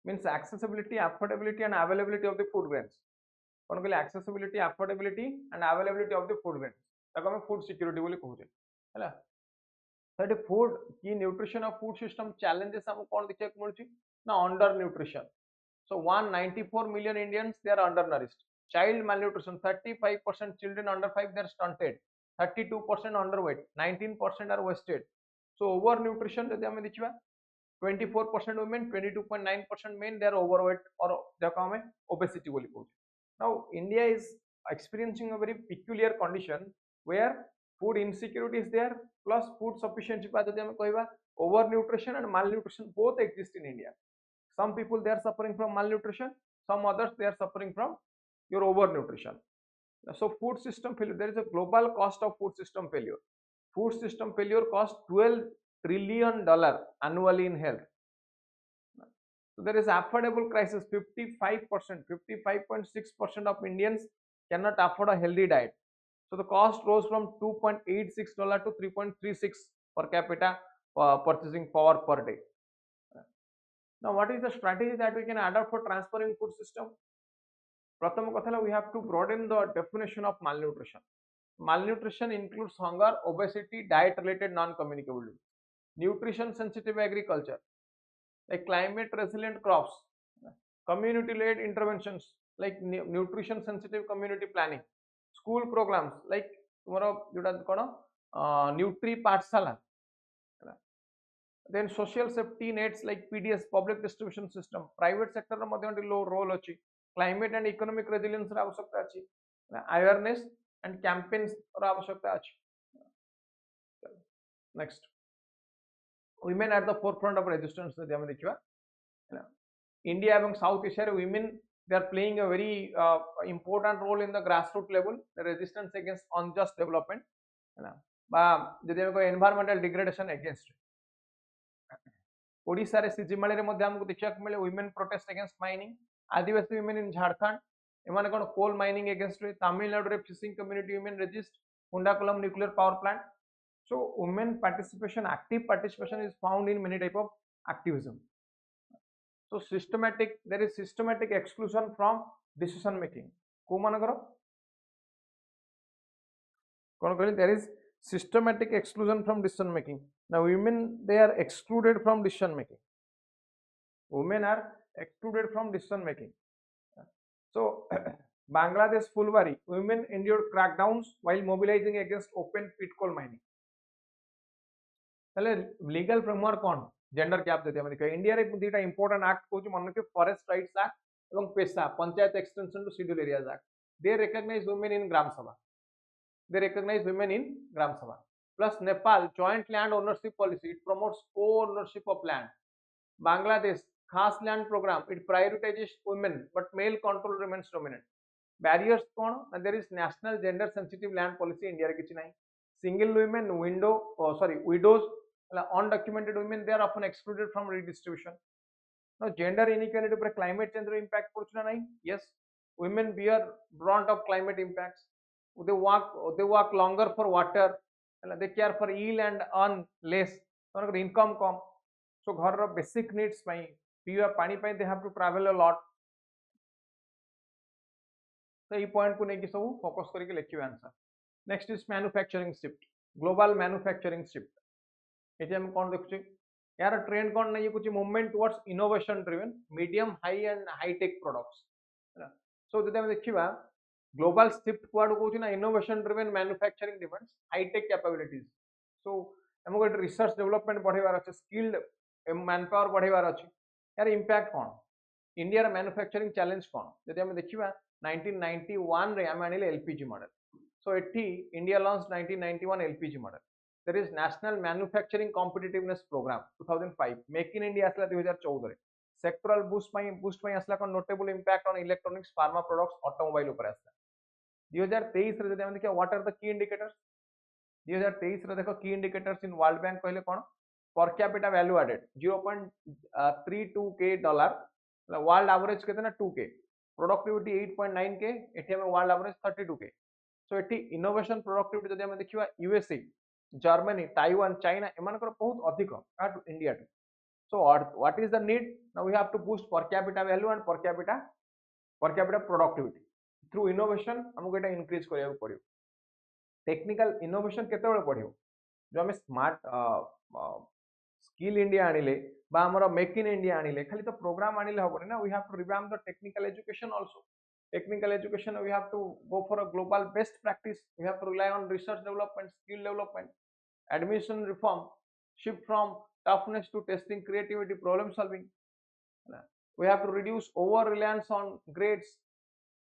means accessibility affordability and availability of the food grains कौन कहले accessibility affordability and availability of the food grains ताको हम food security बोली कहूचे हैला तो food की nutrition of food system challenges हमको कौन देखिया को मिलछि ना under nutrition so 194 million Indians they are undernourished child malnutrition 35% children under 5 they are stunted 32% underweight 19% are wasted so overnutrition यदि हम देखिबा 24% women 22.9% men they are overweight or जाको हमें obesity बोली कहूचे now India is experiencing a very peculiar condition where food insecurity is there plus food sufficiency pa jodi hame kahiba overnutrition and malnutrition both exist in India some people they are suffering from malnutrition some others they are suffering from your overnutrition so food system failure there is a global cost of food system failure cost 12 trillion dollar annually in health so there is affordable crisis 55% of Indians cannot afford a healthy diet so the cost rose from $2.86 to 3.36 per capita purchasing power per day now what is the strategy that we can adopt for transforming food system pratham katha we have to broaden the definition of malnutrition includes hunger obesity diet related non communicable disease nutrition sensitive agriculture like climate resilient crops community led interventions like nutrition sensitive community planning school programs like tomorrow जोटा कोन nutri पाठशाला then social safety nets like PDS public distribution system private sector रो मध्ये लो role अछि climate and economic resilience रो आवश्यकता अछि awareness and campaigns रो आवश्यकता अछि next women at the forefront of resistance जदि हम देखिबा India and South Asia women they are playing a very important role in the grassroots level the resistance against unjust development ba जदि हम environmental degradation against Odisha रे सिजिमाळे रे मध्ये हमको देखिया को मिले women protest against mining Adivasi women in Jharkhand एमाने कोन coal mining against Tamil Nadu रे fishing community women resist Kundakulam nuclear power plant so women participation active participation is found in many type of activism so there is systematic exclusion from decision making को मानकर कौन कहले there is systematic exclusion from decision making now women they are excluded from decision making women are excluded from decision making. So Bangladesh Fulbari, women endured crackdowns while mobilizing against open pit coal mining. Legal framework कौन gender gap देते हैं India रे दुटा important act कहूँ मन के forest rights act और PESA panchayat extension to schedule areas act they recognise women in gram sabha plus Nepal joint land ownership policy it promotes co ownership of land Bangladesh khas land programme it prioritises women but male control remains dominant barriers कौन there is national gender sensitive land policy India रे किछि नाही single women widows undocumented women they are often excluded from redistribution. Now gender inequality पर climate change रो impact पड़ुछ ना नहीं? Yes, women bear brunt of climate impacts. They work longer for water. They care for ill and earn less. उनका income कम. So घर रो basic needs पाई पीवा पानी पाई they have to travel a lot. तो ये point को नहीं कि सब focus करके लिखियो answer. Next is manufacturing shift. Global manufacturing shift. ये हम कौन देखुचे यार ट्रेंड कौन नहीं कुछ movement towards innovation driven medium high end high tech products so जदि हम देखिबा ग्लोबल शिफ्ट कुआड कहूछ ना innovation driven manufacturing demands high tech capabilities so हमको रिसर्च डेवलपमेंट बढ़ेबार अछि स्किल्ड मैन पावर बढ़ेबार अछि यार इंपैक्ट कौन इंडिया रे मैन्युफैक्चरिंग चैलेंज कौन जदि हम देखिबा 1991 रे हम आनिले एलपीजी मॉडल सो एठी India launch 1991 LPG model there is national manufacturing competitiveness program 2005 make in india asla 2014 रे sectoral boost ପାଇଁ asla kon notable impact on electronics pharma products automobile upare asla 2023 रे जदि हम देखिया what are the key indicators 2023 रे देखो key indicators in world bank कहले कोन per capita value added 0.32k dollar world average केते ना 2k productivity 8.9k एठी हम world average 32k so एठी innovation productivity जदि हम देखिबा यूएसए Germany, Taiwan, China, एमानकर बहुत अधिक to India to. So what is the need? Now we have to boost per capita value and per capita productivity. Through innovation हमको एटा increase करिया पड़ियो. Technical innovation केते बेले पड़ियो? जो हमें smart skill India आनिले बा हमरो make in India आनिले खाली तो program आनिले होबनी ना we have to revamp the technical education also. Technical education we have to go for a global best practice we have to rely on research development skill development admission reform shift from toughness to testing creativity problem solving we have to reduce over reliance on grades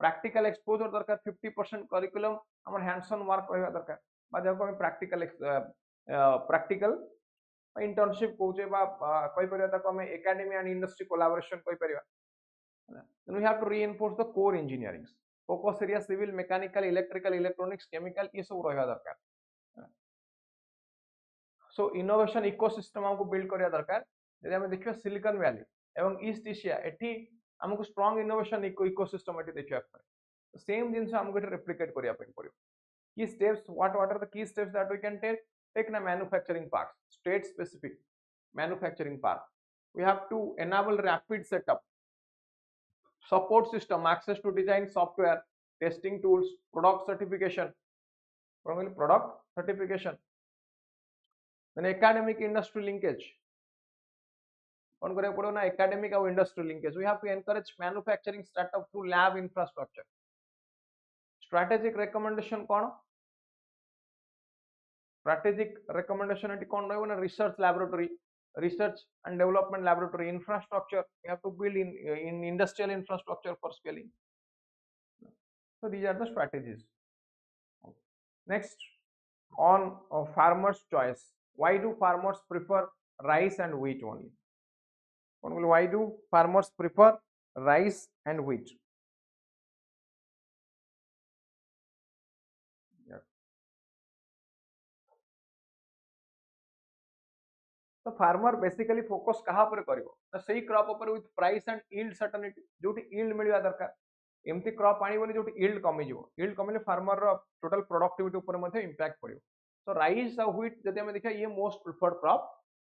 practical exposure दरकार 50% curriculum हमर hands on work रहबा दरकार बा जब हम practical internship कहूचे बा कहि परिया तक हम academy and industry collaboration कहि परिया then we have to reinforce the core engineering focus area civil mechanical electrical electronics chemical ये सब रहबा दरकार so innovation ecosystem हमको build करिया दरकार जदि हम देखियो सिलिकॉन वैली एवं ईस्ट एशिया एठी हमको स्ट्रांग इनोवेशन इकोसिस्टम एठी देखियो तो सेम जिंस हमको एठी रेप्लिकेट करिया पड़ियो key steps what are the key steps that we can take ना manufacturing parks state specific manufacturing park we have to enable rapid setup support system access to design software testing tools product certification then academic industry linkage on करे पड़ो ना academic और industry linkage we have to encourage manufacturing startup through lab infrastructure strategic recommendation कौन strategic recommendation eighty कौन रहबो ना research laboratory research and development laboratory infrastructure we have to build in industrial infrastructure for scaling so these are the strategies next on farmers choice why do farmers prefer rice and wheat only why do farmers prefer rice and wheat तो farmer basically focus कहा पर करिवो तो सही crop ऊपर with price and yield certainty जोटी yield मिलवा दरकार एमती क्रॉप आनिबोनी जोटी यील्ड कमी जिवो यील्ड कमिले फार्मर रो टोटल प्रोडक्टिविटी ऊपर मध्ये इंपैक्ट पड़ियो तो राइस और व्हीट जदि हम देखिया ये most preferred crop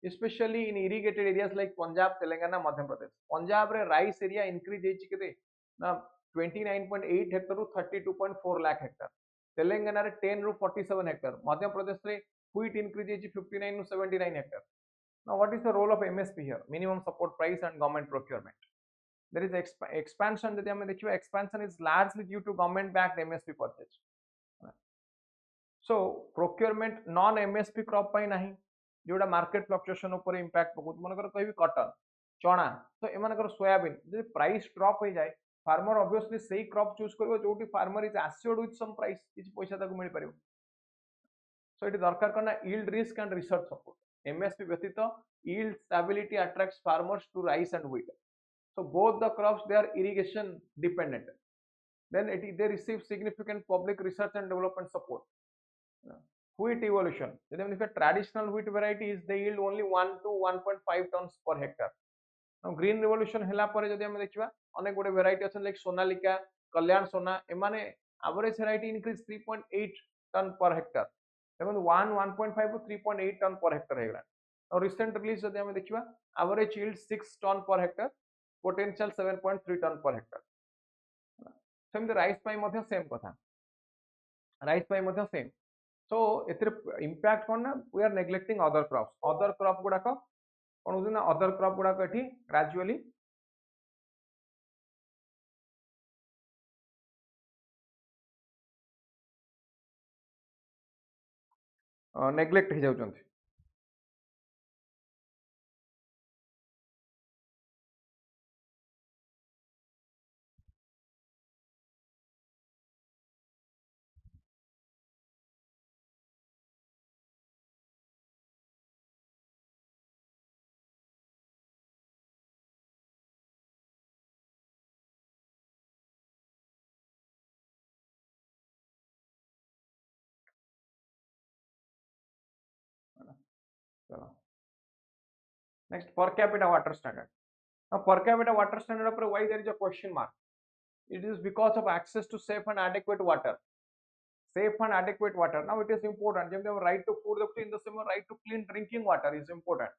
specially in irrigated areas like Punjab Telangana Madhya Pradesh Punjab रे राइस एरिया इंक्रीज हेची केते ना 29.8 हेक्टर रु 32.4 लाख हेक्टर तेलंगाना रे 10 रु 47 हेक्टर मध्य प्रदेश रे व्हीट इंक्रीज हेची 59 रु 79 Hector Now, what is the role of MSP here? Minimum support price and government procurement. There is expansion. Expansion is largely due to government backed MSP purchase. So procurement non MSP crop पाई नहीं जोड़ा market fluctuation ऊपर impact पकड़ मनकर कहबी cotton चना तो एमानकर soybean जे price drop हो जाए फार्मर ऑब्वियसली सेही क्रॉप चूज करबो जोटी farmer is assured with some price किछ पैसा ताको मिल परिबो सो इट दरकार करना yield risk and research support MSP व्यतीत yield stability attracts farmers to rice and wheat so both the crops they are irrigation dependent then they receive significant public research and development support. Wheat evolution traditional wheat varieties they yield only 1 to 1.5 tons per hectare. Now green revolution hela pare jodi ame dekhiba अनेक गुडे variety अछन like sonalika kalyan sona emane average variety increase 3.8 ton per hectare even 1.5 to 3.8 ton per hectare हेगला. Now recent release जदि ame देखिबा average yield 6 ton per hectare potential 7.3 ton per hectare. सेमते rice पाई मध्य same कथा rice पाई मध्य same so एथिरे impact कोन ना we are neglecting other crop गुडा को कोन होना अदर क्रॉप गुडा को एठी ग्रेजुअली नेग्लेक्ट हो जाउछंती. Next, per capita water standard. Now, per capita water standard upper why there is a question mark? It is because of access to safe and adequate water. Safe and adequate water. Now, it is important. Right to food, in the same right to clean drinking water is important.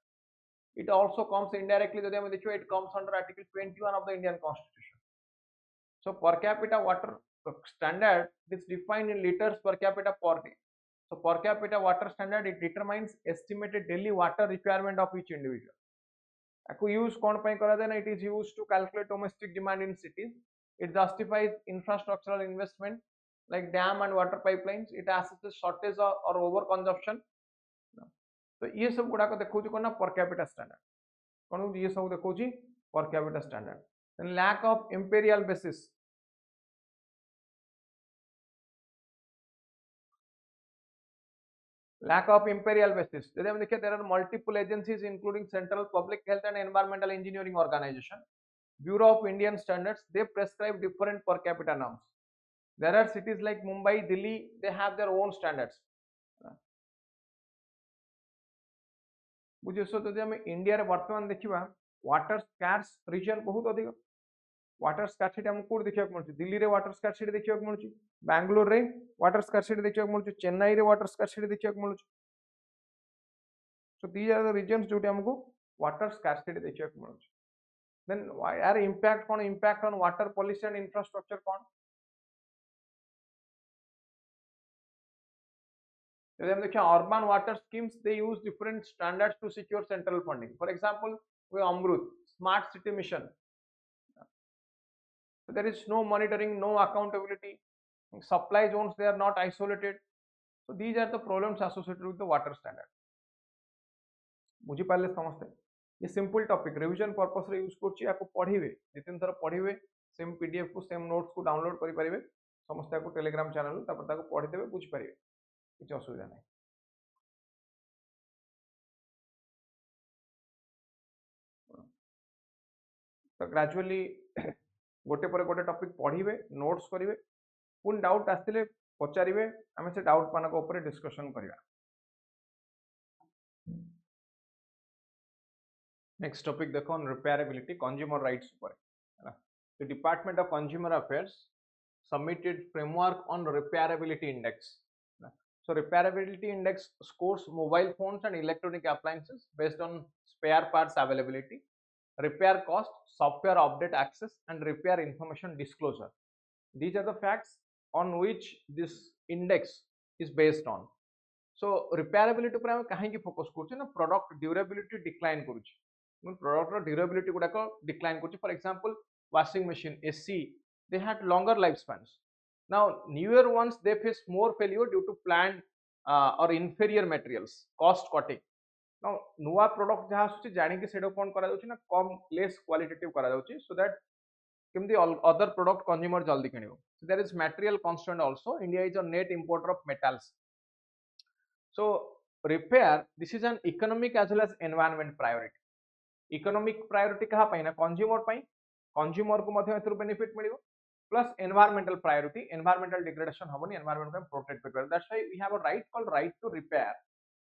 It also comes indirectly. It comes under Article 21 of the Indian Constitution. So, per capita water standard is defined in liters per capita per day. So, per capita water standard it determines estimated daily water requirement of each individual. Use it is used to calculate domestic demand in cities. It justifies infrastructural investment like dam and water pipelines. It assesses shortage or over consumption. So ये सब गुड़ा को देखो जी per capita standard. कौन ये सब देखो जी per capita standard. Then lack of imperial basis. Lack of imperial basis. There are multiple agencies including Central Public Health and Environmental Engineering Organization, Bureau of Indian Standards. They prescribe different per capita norms. There are cities like Mumbai, Delhi. They have their own standards. बुझे सो जदि हम India रे वर्तमान देखिबा water scars reason बहुत अधिक water scarcity हम code देखिया मिलछि दिल्ली रे वाटर स्कार्सिटी देखिया मिलछि बेंगलुरु रे वाटर स्कार्सिटी देखिया मिलछि चेन्नई रे वाटर स्कार्सिटी देखिया मिलछि so these are the regions जोटी हमको वाटर स्कार्सिटी देखिया मिलछि then यार impact cone impact on water policy and infrastructure cone urban water schemes they use different standards to secure central funding. For example, with Amrut smart city mission, so there is no monitoring, no accountability. Supply zones they are not isolated. So these are the problems associated with the water standard. बुझी पाले समझते ये simple topic revision purpose रे use करछि याको पढिबे जितिन थर पढिबे same PDF को same notes को डाउनलोड करि परिबे समस्त को टेलीग्राम चैनल तापर ताको पढि देबे बुझि परिबे किछ असुविधा नहीं. तो ग्रेजुअली गोटे पर गोटे टॉपिक पढ़िबे नोट्स करिवे पुन डाउट आस्तिले पचारिबे आमे से डाउट मानक ऊपर डिस्कशन करिवा. नेक्स्ट टॉपिक देखो ऑन रिपेयरेबिलिटी कंज्यूमर राइट्स ऊपर है. The department of consumer affairs submitted framework on repairability index. So repairability index scores mobile phones and electronic appliances based on spare parts availability, repair cost, software update access, and repair information disclosure. These are the facts on which this index is based on. सो रिपेयरेबिलिटी पर हम कहीं focus करूँ ना product durability decline करूँ product durability गुड़ाक decline करूँ for example washing machine AC they had longer lifespans now newer ones they face more failure due to planned or inferior materials cost cutting now नुआ product जहाँ आसुची जानिकी सेटा कोन करा जाउची ना कम less qualitative करा जाउची सो दैट केमती अदर प्रोडक्ट कंज्यूमर जल्दी किनिबो so there is material constraint also India is a net importer of metals so repair this is an economic as well as environment priority economic priority कहा पाई ना consumer को मध्य एथुर benefit मिलिबो plus environmental priority environmental degradation हबनी environment को protect कर that's why we have a right called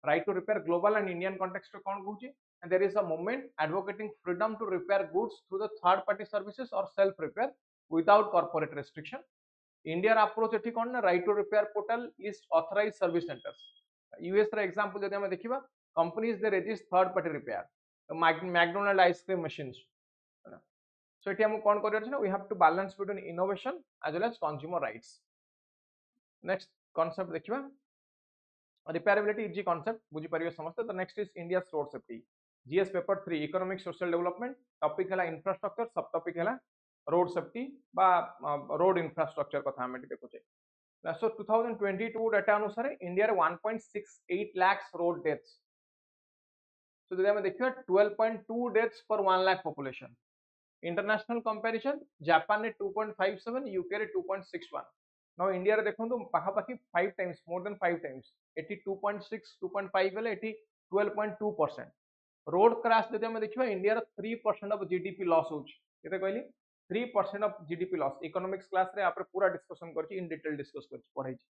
right to repair global and Indian context कोन कहूची and there is a movement advocating freedom to repair goods through the third party services और self repair without corporate restriction India approach एठी कोन ना right to repair portal is authorised service centres US रा example जदि हम देखिबा companies they resist third party repair McDonald ice cream machines so एठी हम कोन करियर छै ना we have to balance between innovation as well as consumer rights next concept देखिबा रिपेयरेबिलिटी इजी कांसेप्ट बुझी परियो समस्त तो next is India road safety GS paper 3 economic social development topic हला इंफ्रास्ट्रक्चर सब टॉपिक हला रोड सेफ्टी बा road infrastructure कथा हम देखु छै सो 2022 डाटा अनुसार इंडिया रे 1.68 लाख रोड डेथ्स so जदि हम देखिबा 12.2 डेथ्स पर 1 lakh population international comparison Japan ने 2.57 यूके रे 2.61 नाउ इंडिया रे देखंतु पाखापाखी 5 times more than 5 times eighty 2.6 2.5 बेले एटी 12.2% रोड क्रैश जदि हम देखिबा इंडिया रे 3% ऑफ जीडीपी लॉस होउछ केते कहली 3% of GDP loss economics class रे आपरे पूरा डिस्कशन करछि इन डिटेल डिस्कस करछि पढाई छी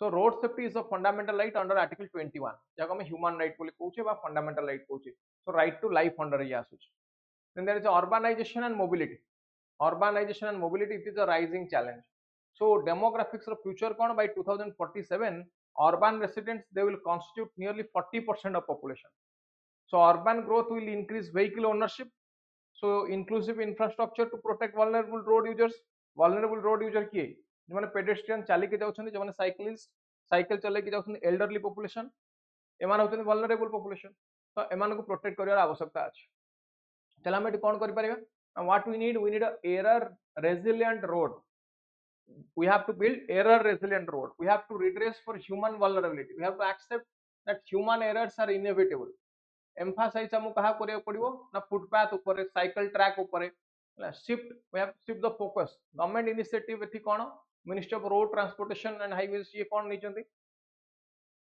so road safety is a fundamental right under article 21 जाको हम ह्यूमन राइट बोली कहउछे बा फंडामेंटल राइट कहउछे so right to life under ये आसुछ then there is urbanization and mobility it is a rising challenge so demographics of future kon by 2047 urban residents they will constitute nearly 40% of population so urban growth will increase vehicle ownership so inclusive infrastructure to protect vulnerable road user kiye जे माने pedestrian चली के जाउछन जे माने cyclist cycle चले के जाउछन elderly population एमान होछन vulnerable population तो एमान को प्रोटेक्ट करिवार आवश्यकता अछि चला हम कौन कर what we need a error resilient road we have to build error resilient road we have to redress for human vulnerability we have to accept that human errors are inevitable emphasize हम कहा करे पड़िबो ना footpath ऊपर cycle track ऊपर shift we have to shift the focus government initiative एथि कोन ministry of road transportation and highways ये कोन निचंती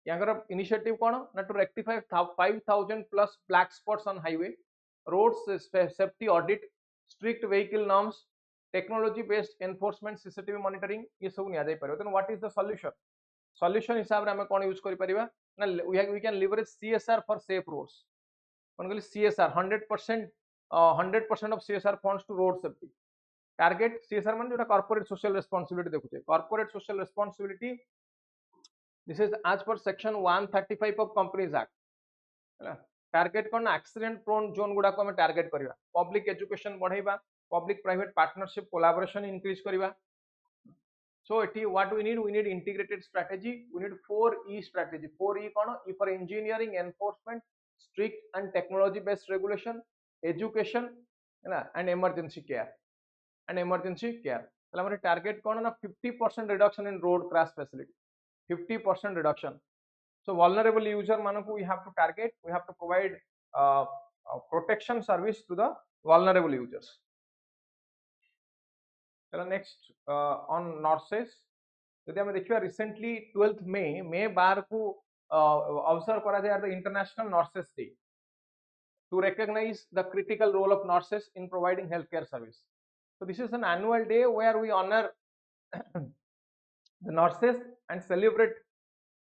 यागर इनिशिएटिव कोन ना to rectify 5000 plus black spots on highway road safety audit strict vehicle norms technology based enforcement CCTV monitoring ये सब निया जाय परबो then what is the solution हिसाब रे हम कोन यूज करि परिबा ना we can leverage CSR for safe roads कोन कहली CSR 100% of CSR funds to road safety target CSR मान जोटा corporate social responsibility देखुछे corporate social responsibility this is as per section 135 of companies act हैला target कोन accident prone zone गुडा को हम target करिवा public education बढ़ाइबा public private partnership collaboration increase करिवा सो एटी what we need integrated strategy we need 4E strategy 4E कोन E for engineering enforcement strict and technology based regulation education हैला and emergency care हैला हमर target कोन ना 50% reduction in road crash fatality 50% reduction so vulnerable user manaku we have to target we have to provide protection service to the vulnerable users चलो next on nurses जदि हम देखिबा recently 12th May 12 को अवसर करा जाय the international nurses day to recognize the critical role of nurses in providing healthcare service so this is an annual day where we honor the nurses and celebrate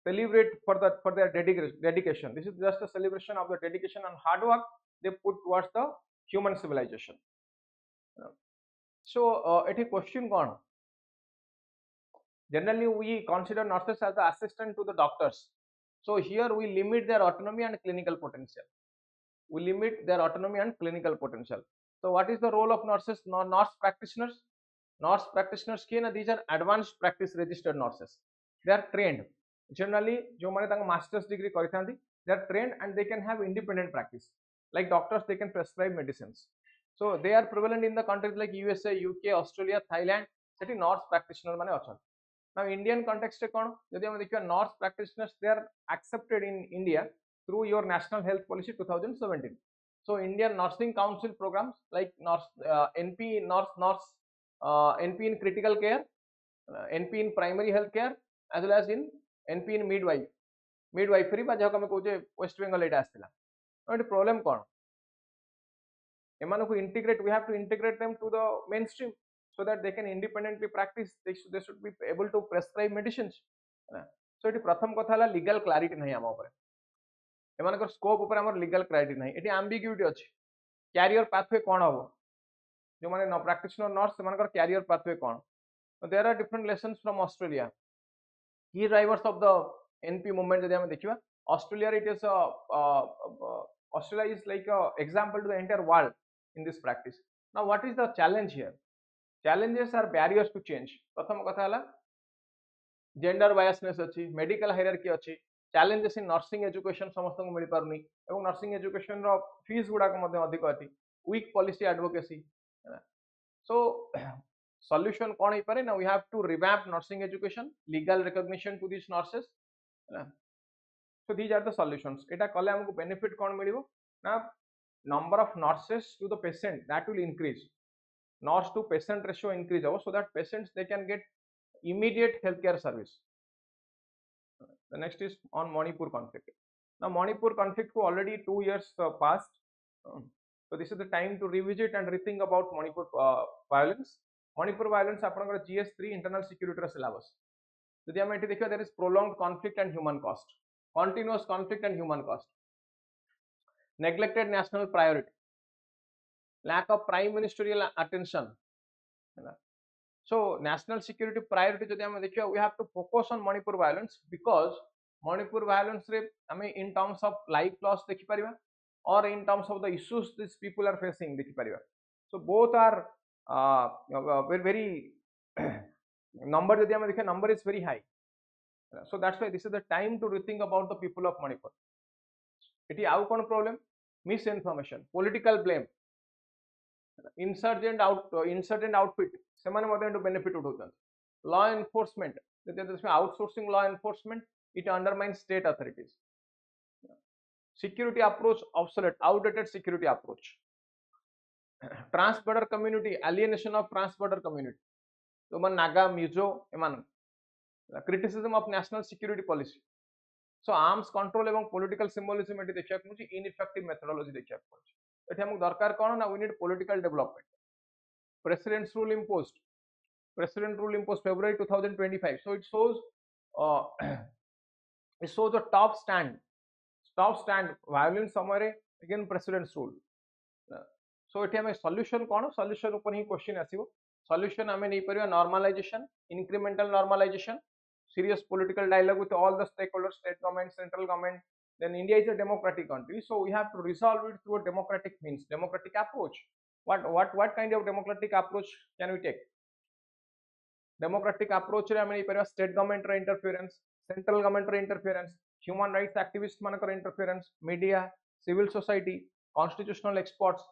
for their dedication this is just a celebration of the dedication and hard work they put towards the human civilization so a question kon generally we consider nurses as the assistant to the doctors so here we limit their autonomy and clinical potential so what is the role of nurses nurse practitioners these are advanced practice registered nurses they are trained generally जो माने तांका masters degree करथांती they are trained and they can have independent practice like doctors they can prescribe medicines so they are prevalent in the countries like USA UK Australia Thailand Sethi nurse practitioner माने अछन now Indian context रे कोन जदि हम देखिया nurse practitioners they are accepted in India through your national health policy 2017 so Indian nursing council programs like nurse NP NP in critical care NP in primary health care as well as in NP in midwifery बा जहाँ कहे वेस्ट बेंगल यहाँ आसाला problem कौन एम integrate we have to integrate them to the mainstream so that they can independently practice they should be able to prescribe medicines so ये प्रथम कथा है लीगल क्लारिटी नहीं आम एम स्कोप उपर आम लीगल क्लारिटी नहीं ये आम्बिग्यूटी अच्छी कैरियर पाथवे कौन हम जो मैंने प्रैक्टिशनर नर्स से कैरियर पाथवे कौन there are different lessons from Australia key drivers of the NP movement जदि हम देखिबा Australia it is Australia is like a example to the entire world in this practice now what is the challenge here challenges are barriers to change प्रथम कथा हला gender biasness अच्छी medical hierarchy अच्छी challenges in nursing education समस्त को मिल पारुनी एवं nursing education रो fees गुडा को मध्ये अधिक अछि weak policy advocacy so solution कौन हो पारे ना we have to revamp nursing education legal recognition to these nurses so these are the solutions एटा कले हमको benefit कौन मिलिबो ना number of nurses to the patient that will increase nurse to patient ratio increase हो so that patients they can get immediate healthcare service the next is on Manipur conflict now Manipur conflict को already 2 years passed so this is the time to revisit and rethink about Manipur violence आपनकर GS3 internal security syllabus यदि हम एठी देखिबा there is prolonged conflict and human cost continuous conflict and human cost neglected national priority lack of prime ministerial attention so national security priority जदि हम देखिबा we have to focus on Manipur violence because Manipur violence रे हमें in terms of life loss देखि परिबा or in terms of the issues these people are facing देखि परिबा so both are very number जदि हम देखिबा number is very high so that's why this is the time to rethink about the people of Manipur eighty आउ कोन problem misinformation political blame insurgent outfit से माने मध्ये benefit उठाउछन law enforcement जदि outsourcing law enforcement it undermines state authorities security approach obsolete outdated security approach trans-border community alienation of trans-border community तो मन नागा मिजो एमान criticism of national security policy so arms control एवं political symbolism eighty देखिया मुझे ineffective methodology देखिया eighty हमक दरकार कोन ना we need political development president's rule imposed February 2025 so it shows a top stand violence समय again president's rule so eighty हम solution कोन solution ऊपर ही question आसीबो solution हमें नहीं परिबा normalization incremental normalization serious political dialogue with all the stakeholders state government central government then India is a democratic country so we have to resolve it through a democratic means democratic approach what kind of democratic approach can we take democratic approach रे हमें नहीं परिबा state government रे interference central government रे interference human rights activists मानकर interference media civil society constitutional experts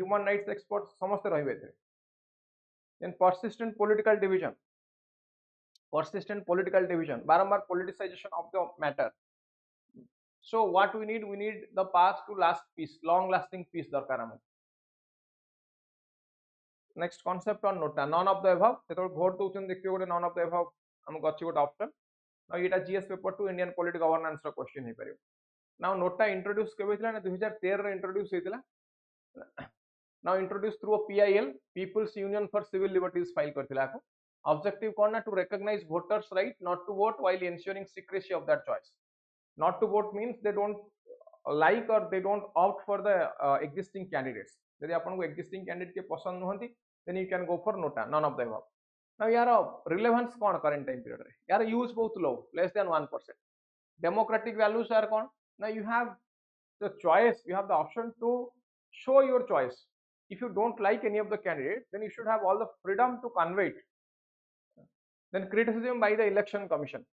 human rights experts समस्त रहिबे एथे then persistent political division barambar politicization of the matter so what we need the path to last peace long lasting peace darkar हम next concept on nota none of the above सेतो vote दोचन देखियो गोटे none of the above हमक अछि गोटे option now Etah GS paper to Indian political governance row question हे परियो now nota introduce केबे थिला ना 2013 रे introduce हेतिला now introduced through a PIL People's Union for Civil Liberties file करथिला को objective कौन ना to recognize voters right not to vote while ensuring secrecy of that choice not to vote means they don't like or they don't opt for the existing candidates यदि आपन को existing candidate के पसंद नहंती then you can go for nota none of the above now यार relevance कौन current time period रे यार use बहुत low less than 1% democratic values are कौन now you have the choice you have the option to show your choice if you don't like any of the candidates then you should have all the freedom to convey it then criticism by the election commission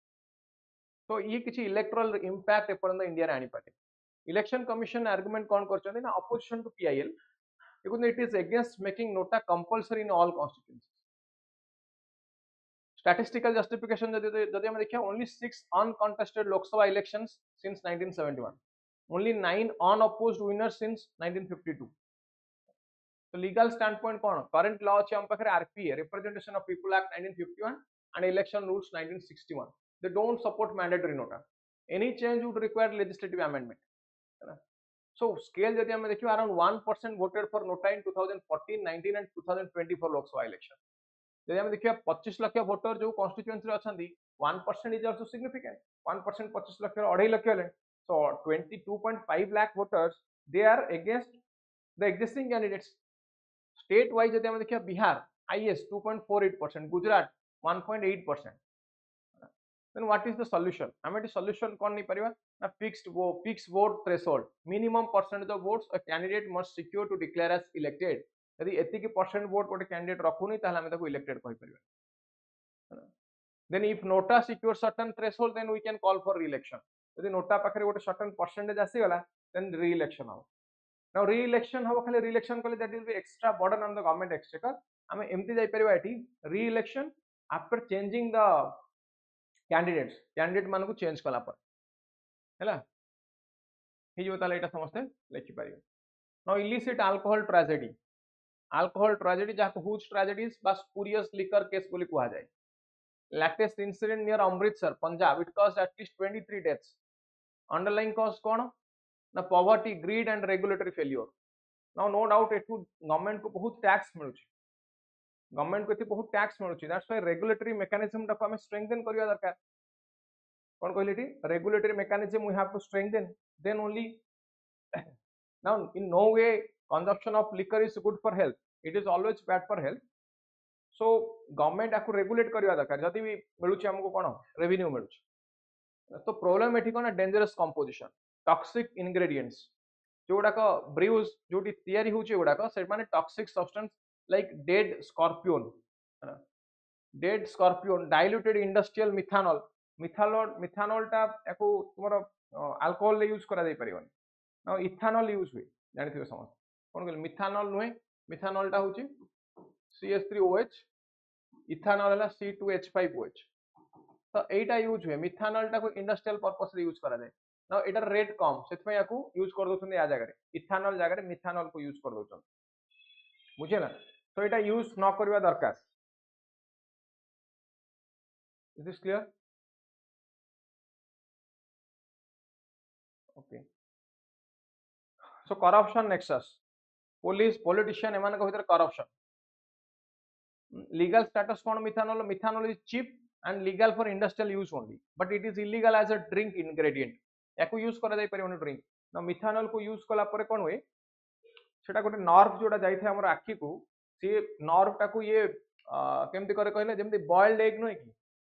तो ये किसी electoral impact एपर्यंत India रे आनी पारे election commission argument कौन करछन ना opposition to PIL देखो it is against making NOTA compulsory in all constituencies statistical justification जदि हम देखिया only 6 uncontested Lok Sabha elections since 1971 only 9 unopposed winners since 1952 तो लीगल स्टैंड पॉइंट कौन करंट लॉ अच्छे हम पाखे RPA representation of people act 1951 and election rules 1961 they don't support mandatory NOTA any change would require legislative amendment so scale जदि हम देखियो around 1% voted for NOTA in 2014 19 and 2020 for Lok Sabha election जदि हम देखियो 25 lakh voter जो कॉन्स्टिट्यूएंसी रे अछंती 1% is also significant 1% 25 lakh 2.5 lakh हेले so 22.5 lakh voters they are against the existing candidates state wise जदि हम देखियो Bihar highest 2.48% Gujarat 1.8% then what is the solution हम एटी solution कोन नहीं परिबा ना fixed vote threshold minimum percentage of votes a candidate must secure to declare as elected यदि एति की percent vote गोटे कैंडिडेट रखुनी ताहले हम ताको इलेक्टेड कहि परिबा then if nota secure certain threshold then we can call for re-election यदि NOTA पाखरे गोटे certain percentage आसी गला then re-election हो now re-election हो खाली re-election कले that will be extra burden on the government exchequer हम एमती जाई परिबा eighty re-election after changing the candidate मान को चेंज कला पर हैला हे जो ताले एटा समझते लेखि परिबे now illicit alcohol tragedy जहाँ हुज ट्रेजेडीज बा स्पूरियस लिकर केस बोली कहा जाए latest incident near Amritsar Punjab it caused at least 23 deaths underlying cause कौन ना poverty greed and regulatory failure now no doubt एठू गवर्नमेंट को बहुत टैक्स मिलुची गवर्नमेंट को एति बहुत टैक्स मिलुची दैट्स व्हाई रेगुलेटरी मेकानिज्म टा को हमें स्ट्रेंथन करिया दरकार कौन कहलिटी regulatory mechanism we have to strengthen then only now in no way consumption of liquor is good for health it is always bad for health so government आकु regulate करिया दरकार जदि भी मिलुची हमको कोन रेवेन्यू मिलुची तो प्रॉब्लम एठी कोन डेंजरस कंपोजिशन टॉक्सिक इंग्रेडिएंट्स जोडा को ब्रूज जोटी तयारी होची ओडा को से माने toxic substance like dead scorpion diluted industrial methanol टा याकु तुमरो अल्कोहल ले यूज करा दे परिबन now इथानॉल यूज हुए जानिथिबे समझ कोन कहल मिथानॉल नुहे मिथानॉल टा होची CH3OH इथानॉल हला C2H5OH तो एटा यूज हुए मिथानॉल टा को इंडस्ट्रियल पर्पस रे यूज करा जाय now एटा रेट कम सेतपय याकू यूज कर दोछन या जगह रे इथानॉल जगह रे मिथानॉल को यूज कर दोछन बुझे ना तो एटा यूज न करबा दरकार is this clear okay so corruption nexus police politician एमान को भीतर करप्शन लीगल स्टेटस कोन methanol is cheap and legal for industrial use only but it is illegal as a drink ingredient याकू यूज करा जाय परिबन ड्रिंक ना methanol को यूज कला परे कोन होय सेटा गोटे नर्व जोडा जाय थे हमर आखी को से नर्व टा को ये केमती करे कहले जेमती बॉइल्ड एग नो कि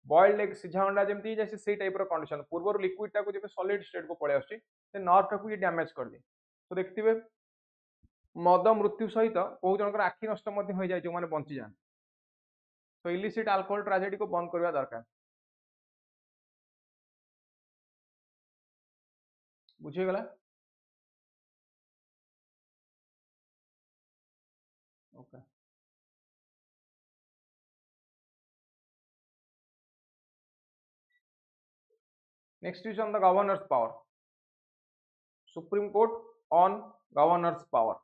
बॉइल्ड एग सिझा अंडा जेमती जैसे से टाइप रो कंडीशन पूर्वर लिक्विड टा को जेबे सॉलिड स्टेट को पळे आछी से नर्व टा को ये डैमेज कर दे तो देखथिबे मद मृत्यु सहित बहुत जनकर आखि नष्ट मध्य हो जाय जो माने बंची जान तो इलिसिट अल्कोहल ट्रेजेडी को बंद करबा दरकार बुझे गला okay next is on the governors power supreme court on governors power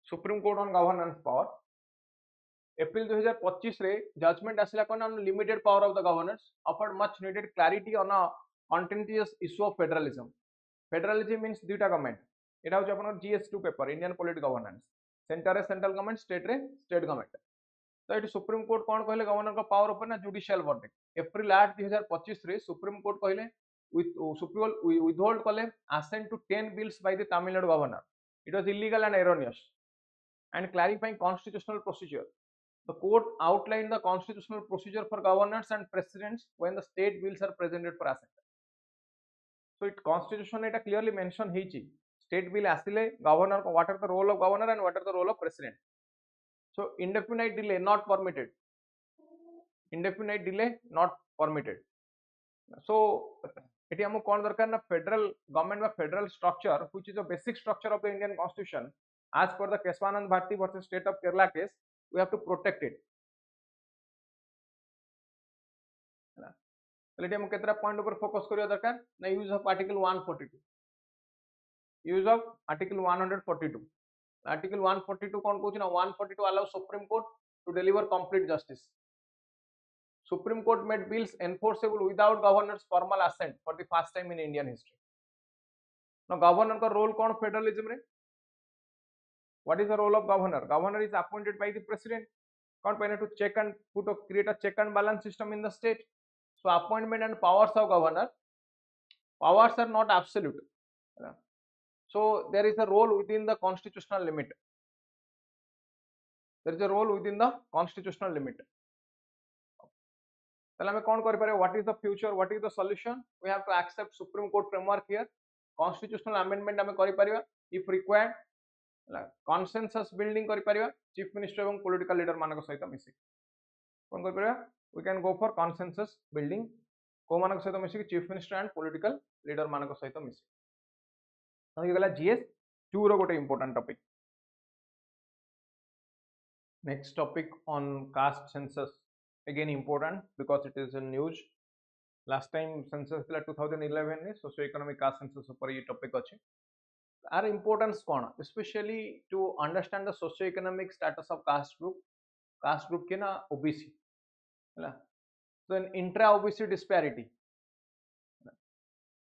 supreme court on governance power April 2025 रे जजमेंट आसिला कोन on limited power of the governors offered much needed clarity on a contentious issue of federalism means दुटा government एटा हो अपन GS2 paper Indian political governance centre रे central government state रे state government तो एटी सुप्रीम कोर्ट कोन कहले गवर्नर का पावर ऊपर ना जुडिशियल वर्डिक्ट एप्रिल 8 2025 रे सुप्रीम कोर्ट कहले withhold कले assent to 10 bills by the Tamil Nadu governor it was illegal and erroneous and clarifying constitutional procedure the court outlined the constitutional procedure for governors and presidents when the state bills are presented for assent so it constitution eta clearly mention heichi state bill asile governor ko what are the role of governor and what are the role of president so indefinite delay not permitted indefinite delay not permitted. So एटी हमको कौन दरकार ना federal government बा federal structure which is the basic structure of the Indian constitution as per the Kesavananda Bharati versus state of Kerala case we have to protect it. एटी हमको केतरा point ऊपर फोकस करियो दरकार ना use of article 142 use of article 142 article 142 कौन कहूची ना 142 allows supreme court to deliver complete justice. Supreme Court made bills enforceable without governor's formal assent for the first time in Indian history. Now, governor का role कौन federalism रे? What is the role of governor? Governor is appointed by the president. कौन पहले to check and create a check and balance system in the state. So, appointment and powers of governor, powers are not absolute. So, there is a role within the constitutional limit. There is a role within the constitutional limit. Then we कौन करि पारे what is the future, what is the solution? We have to accept Supreme Court framework here. Constitutional amendment हमें करि Paribas if required. Consensus building करि Paribas chief minister एवं political leader मानक सहित मिसी कौन करि Paribas we can go for consensus building को मानक सहित मिसी chief minister and political leader मानक सहित मिसी तो ये गला GS 2 रो गोटे important topic. Next topic on caste census, again important because it is in news. Last time census thila 2011 ने socio-economic caste census ऊपर ये topic अछि. Our importance कौन, especially to understand the socio-economic status of caste group के ना OBC है, so an intra OBC disparity.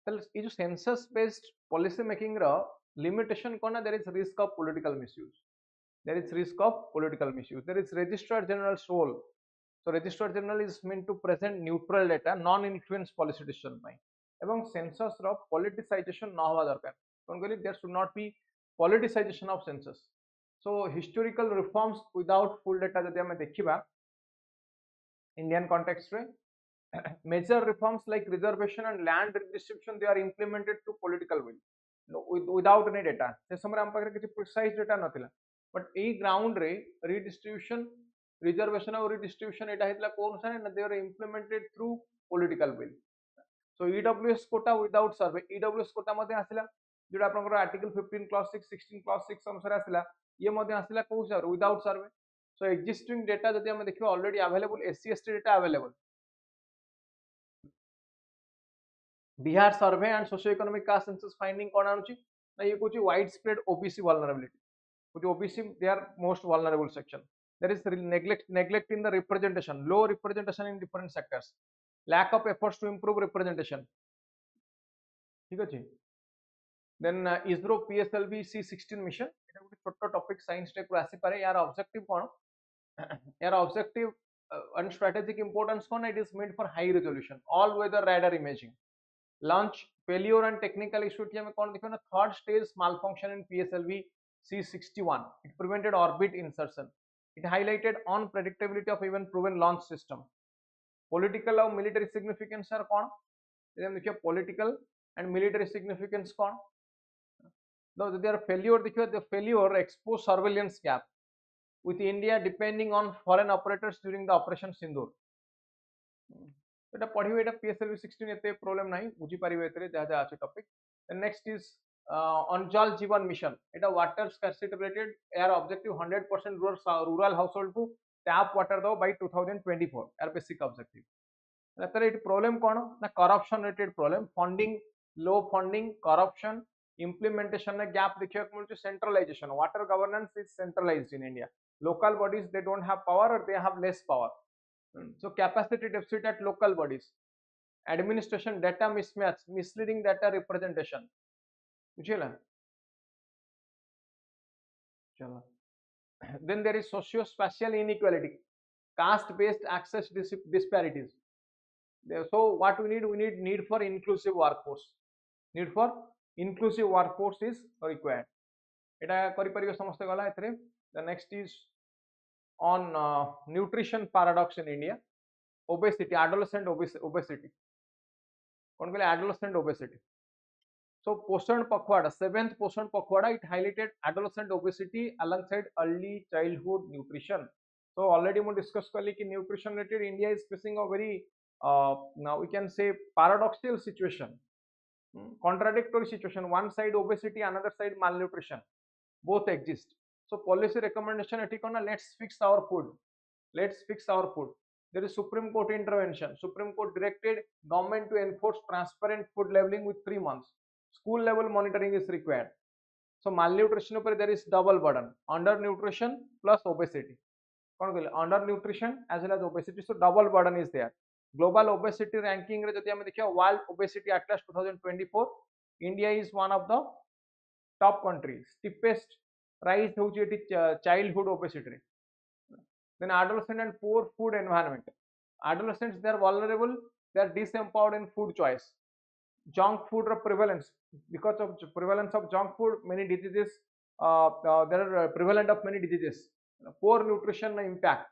तो ये जो census based policy making रा limitation कौन ना, there is risk of political misuse. There is risk of political misuse. There is Registrar General's role. So Registrar General is meant to present neutral data, non-influence policy decision by. एवं census रो politicization ना हुआ दरकार. Concretely, there should not be politicization of census. So historical reforms without full data जब हमें देखिबा Indian context रे major reforms like reservation and land redistribution they are implemented to political will. No, without any data. से समय हम पाखे किसी precise data नथिला. But A ground रे redistribution, reservation और redistribution एटा हितला कौन सा है, they are implemented through political will. So EWS quota without survey, EWS quota मध्ये आसिला जोटा आपनकर आर्टिकल 15 क्लॉज 6 16 क्लॉज 6 अनुसार आसिला ये मध्ये आसिला को सर without survey. So existing data जदि हम देखियो already available SC ST data available. Bihar survey and socio economic caste census finding कोन आनुची ना ये कुछ वाइड स्प्रेड OBC वल्नरेबिलिटी. कुछ OBC they are most vulnerable section. There is neglect in the representation, low representation in different sectors, lack of efforts to improve representation. ठीक अछि. Then ISRO PSLV C16 mission এটা ଗୋଟେ ଛୋଟ topic science ଟେ କୁ आसी पारे. यार ऑब्जेक्टिव कोन, यार objective and strategic importance cone, it is made for high resolution all weather radar imaging, launch failure and technical issue T हमें कोन देखियो ना third stage malfunction in PSLV C61. It prevented orbit insertion. It highlighted unpredictability of even proven launch system. Political और military significance are कोन, हम देखियो political and military significance cone. Now their failure देखियो, the failure expose surveillance gap with India depending on foreign operators during the operation Sindoor. Etah पढिबे Etah PSLV 16 एते problem नाही बुझी परिबे एतरे जा जा अछि topic. And next is Anjal Jeevan mission. Etah water scarcity related. यार objective 100% rural household को tap water दो by 2024 यार basic objective. एतरे एट प्रॉब्लम कोन ना corruption related problem, funding low funding, corruption, implementation में gap देखियो को मिलुची. Centralization, water governance is centralized in India. Local bodies they don't have power or they have less power. So capacity deficit at local bodies, administration data mismatch, misleading data representation. बुझिला चलो. Then there is socio-spatial inequality, caste-based access disparities. So what we need for inclusive workforce. Need for inclusive workforce is required. एटा करि परियो समस्त गला एथरे. The next is on nutrition paradox in India. Obesity, adolescent obesity. कौन कहले adolescent obesity. So Poshan Pakhwada, 7th Poshan Pakhwada, it highlighted adolescent obesity alongside early childhood nutrition. So already we discussed kali ki nutrition related India is facing a very now we can say paradoxical situation, contradictory situation. One side obesity, another side malnutrition, both exist. So policy recommendation eti kona, let's fix our food, let's fix our food. There is Supreme Court intervention. Supreme Court directed government to enforce transparent food labeling with 3 months. School level monitoring is required. So malnutrition upare there is double burden, undernutrition plus obesity. Undernutrition as well as obesity, so double burden is there. Global obesity ranking re jodi ame dekhiya World Obesity Atlas 2024, India is one of the top countries. Steepest rise hochi eti childhood obesity re. Then adolescent and poor food environment. Adolescents, they are vulnerable, they are disempowered in food choice. Junk food prevalence, because of prevalence of junk food, many diseases there are prevalent of many diseases. Poor nutrition impact,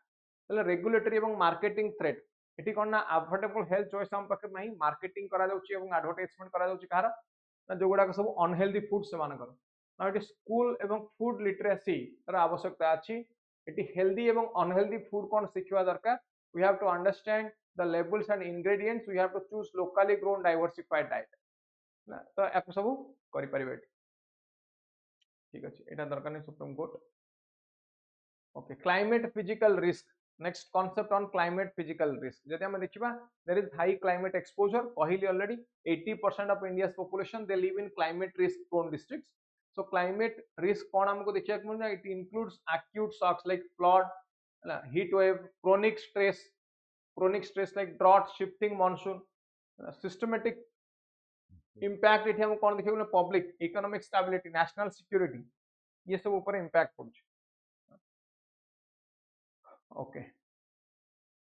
regulatory এবং marketing threat. এটি কোন না affordable health choice ଆମ ପାଖରେ ନାହିଁ, marketing କରା ଯାଉଛି ଏବଂ advertisement କରା ଯାଉଛି କାହାର ନା ଯୋଗୁଡାକ ସବୁ unhealthy food ସେମାନଙ୍କର। ନା ଏଠି ସ୍କୁଲ ଏବଂ food literacy ର ଆବଶ୍ୟକତା ଅଛି। ଏଠି healthy ଏବଂ unhealthy food କଣ ଶିଖିବା ଦରକାର। We have to understand the labels and ingredients, we have to choose locally grown diversified diet। ନା ତ ୟାକୁ ସବୁ କରିପାରିବେ ଏଠି। ठीक ଅଛି, ଏଟା ଦରକାର ନାହିଁ supreme court. Okay, climate physical risk, next concept on climate physical risk जदि हम देखिबा, there is high climate exposure, कहली already 80% of India's population they live in climate risk prone districts. So climate risk कोन हमको देखिया कि मिलना, it includes acute shocks like flood, heat wave, chronic stress like drought, shifting monsoon, systematic impact इथे हम कोन देखिबा, public economic stability, national security, ये सब ऊपर इंपैक्ट पड़छ। ओके,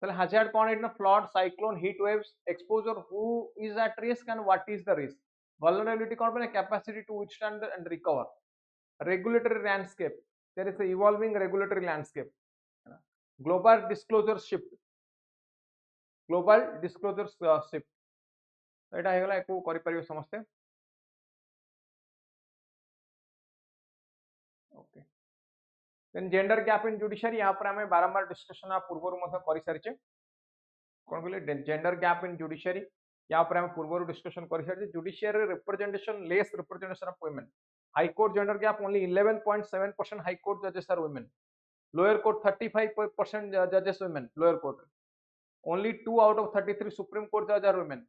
ताले hazard कौन है ना, flood, cyclone, heat waves, exposure, who is at risk and what is the risk, vulnerability कौन पे, capacity to withstand and recover, regulatory landscape, there is a evolving regulatory landscape, global disclosure shift, एटा हे गला एको करि परियो समस्ते। Okay, then gender gap in judiciary, यहाँ पर हमें बारंबार डिस्कशन पूर्व कर सारी कौन कहले, जेंडर गैप इन जुडिशियरी, यहाँ पर हम पूर्व डिस्कशन कर सारी। Judiciary representation, less representation of women, high court gender gap only 11.7% high court जजेस आर वुमेन, लोअर कोर्ट 35% जजेस women, lower court only 2 out of 33 supreme court जज आर वुमेन।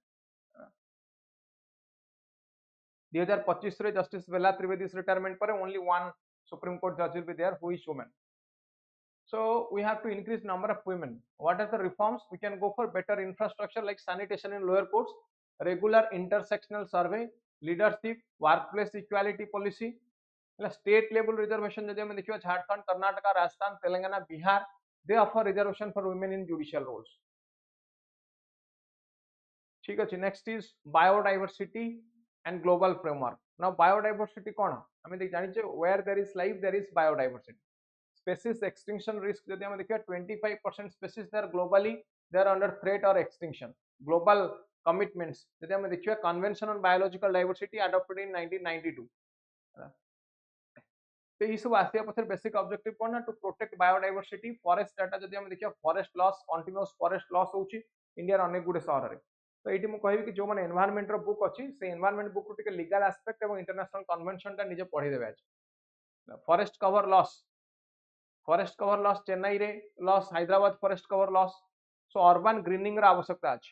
2025 रे जस्टिस बेला त्रिवेदी's रिटायरमेंट पर only 1 Supreme Court judge will be there who is woman. So we have to increase number of women. What are the reforms? We can go for better infrastructure like sanitation in lower courts, regular intersectional survey, leadership, workplace equality policy, state level reservation जब हम देखिए Jharkhand, Karnataka, Rajasthan, Telangana, Bihar, they offer reservation for women in judicial roles. ठीक है, next is biodiversity and global framework. Now biodiversity कौन हमें देख जानी चाहिए, where there is life there is biodiversity. Species extinction risk जब हम देखिए 25% species they are globally they are under threat or extinction. Global commitments जब हम देखिए Convention on Biological Diversity adopted in 1992. तो ये सब आसिया पछर बेसिक ऑब्जेक्टिव कौन ना, to protect biodiversity, forest data जब हम देखिए forest loss, continuous forest loss होची इंडिया रे अनेक गुडे शहर रे। तो ये मु कहबी कि जो माने एनवायरनमेंट रो बुक अछि से एनवायरनमेंट बुक टिके लीगल एस्पेक्ट एवं इंटरनेशनल कन्वेंशन ता निजे पढी देबे अछि। फॉरेस्ट कवर लॉस चेन्नई रे loss, Hyderabad forest cover loss. So urban greening रा आवश्यकता अछि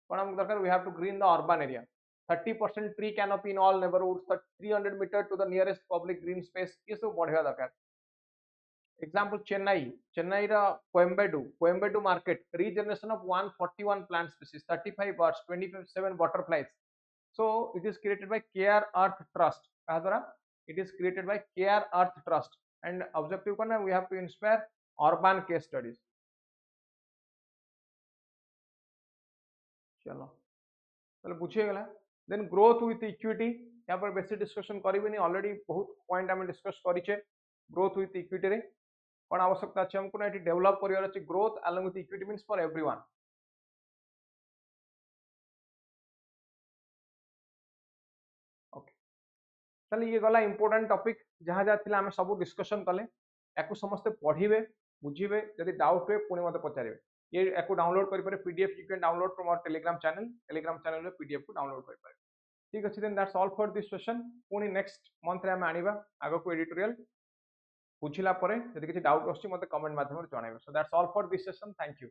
कोन हम दरकार, we have to green the urban area, 30% tree canopy in all neighbourhoods, 300 metre to the nearest public green space, ये सब बढ़िया दरकार। एग्जांपल चेन्नई रा Koyambedu market, regeneration of 141 plant species, 35 birds, 27 butterflies. So it is created by care earth trust, कहा द्वारा it is created by care earth Trust and objective कोन है, we have to inspire urban case studies. चलो ताले बुझे गला। Then growth with equity, यहाँ पर बेसी डिस्कशन करिबेनी, ऑलरेडी बहुत पॉइंट हम डिस्कस करिचे। ग्रोथ विथ इक्विटी रे कौन आवश्यकता अच्छे हमको ना, ये डेवलप करिवार अछि growth along with equity means for everyone. Okay, ताले ये गला इंपोर्टेंट टॉपिक, जहां जहां थिला हम सब डिस्कशन कले, याकू समस्त पढ़िबे बुझे जब डाउट हुए पुणी मत पचारे ये या डाउनलोड करेंगे PDF you can download from our Telegram channel में पीडीएफ को डाउनलोड करेंगे ठीक अच्छे then that's all for this session पुणी नेक्स्ट मंथ रे आम आनिबा आगो को एडिटोरियल बुझिला परे यदि किसी डाउट आछी मते कमेंट माध्यम रे जणाइबे so that's all for this session thank you.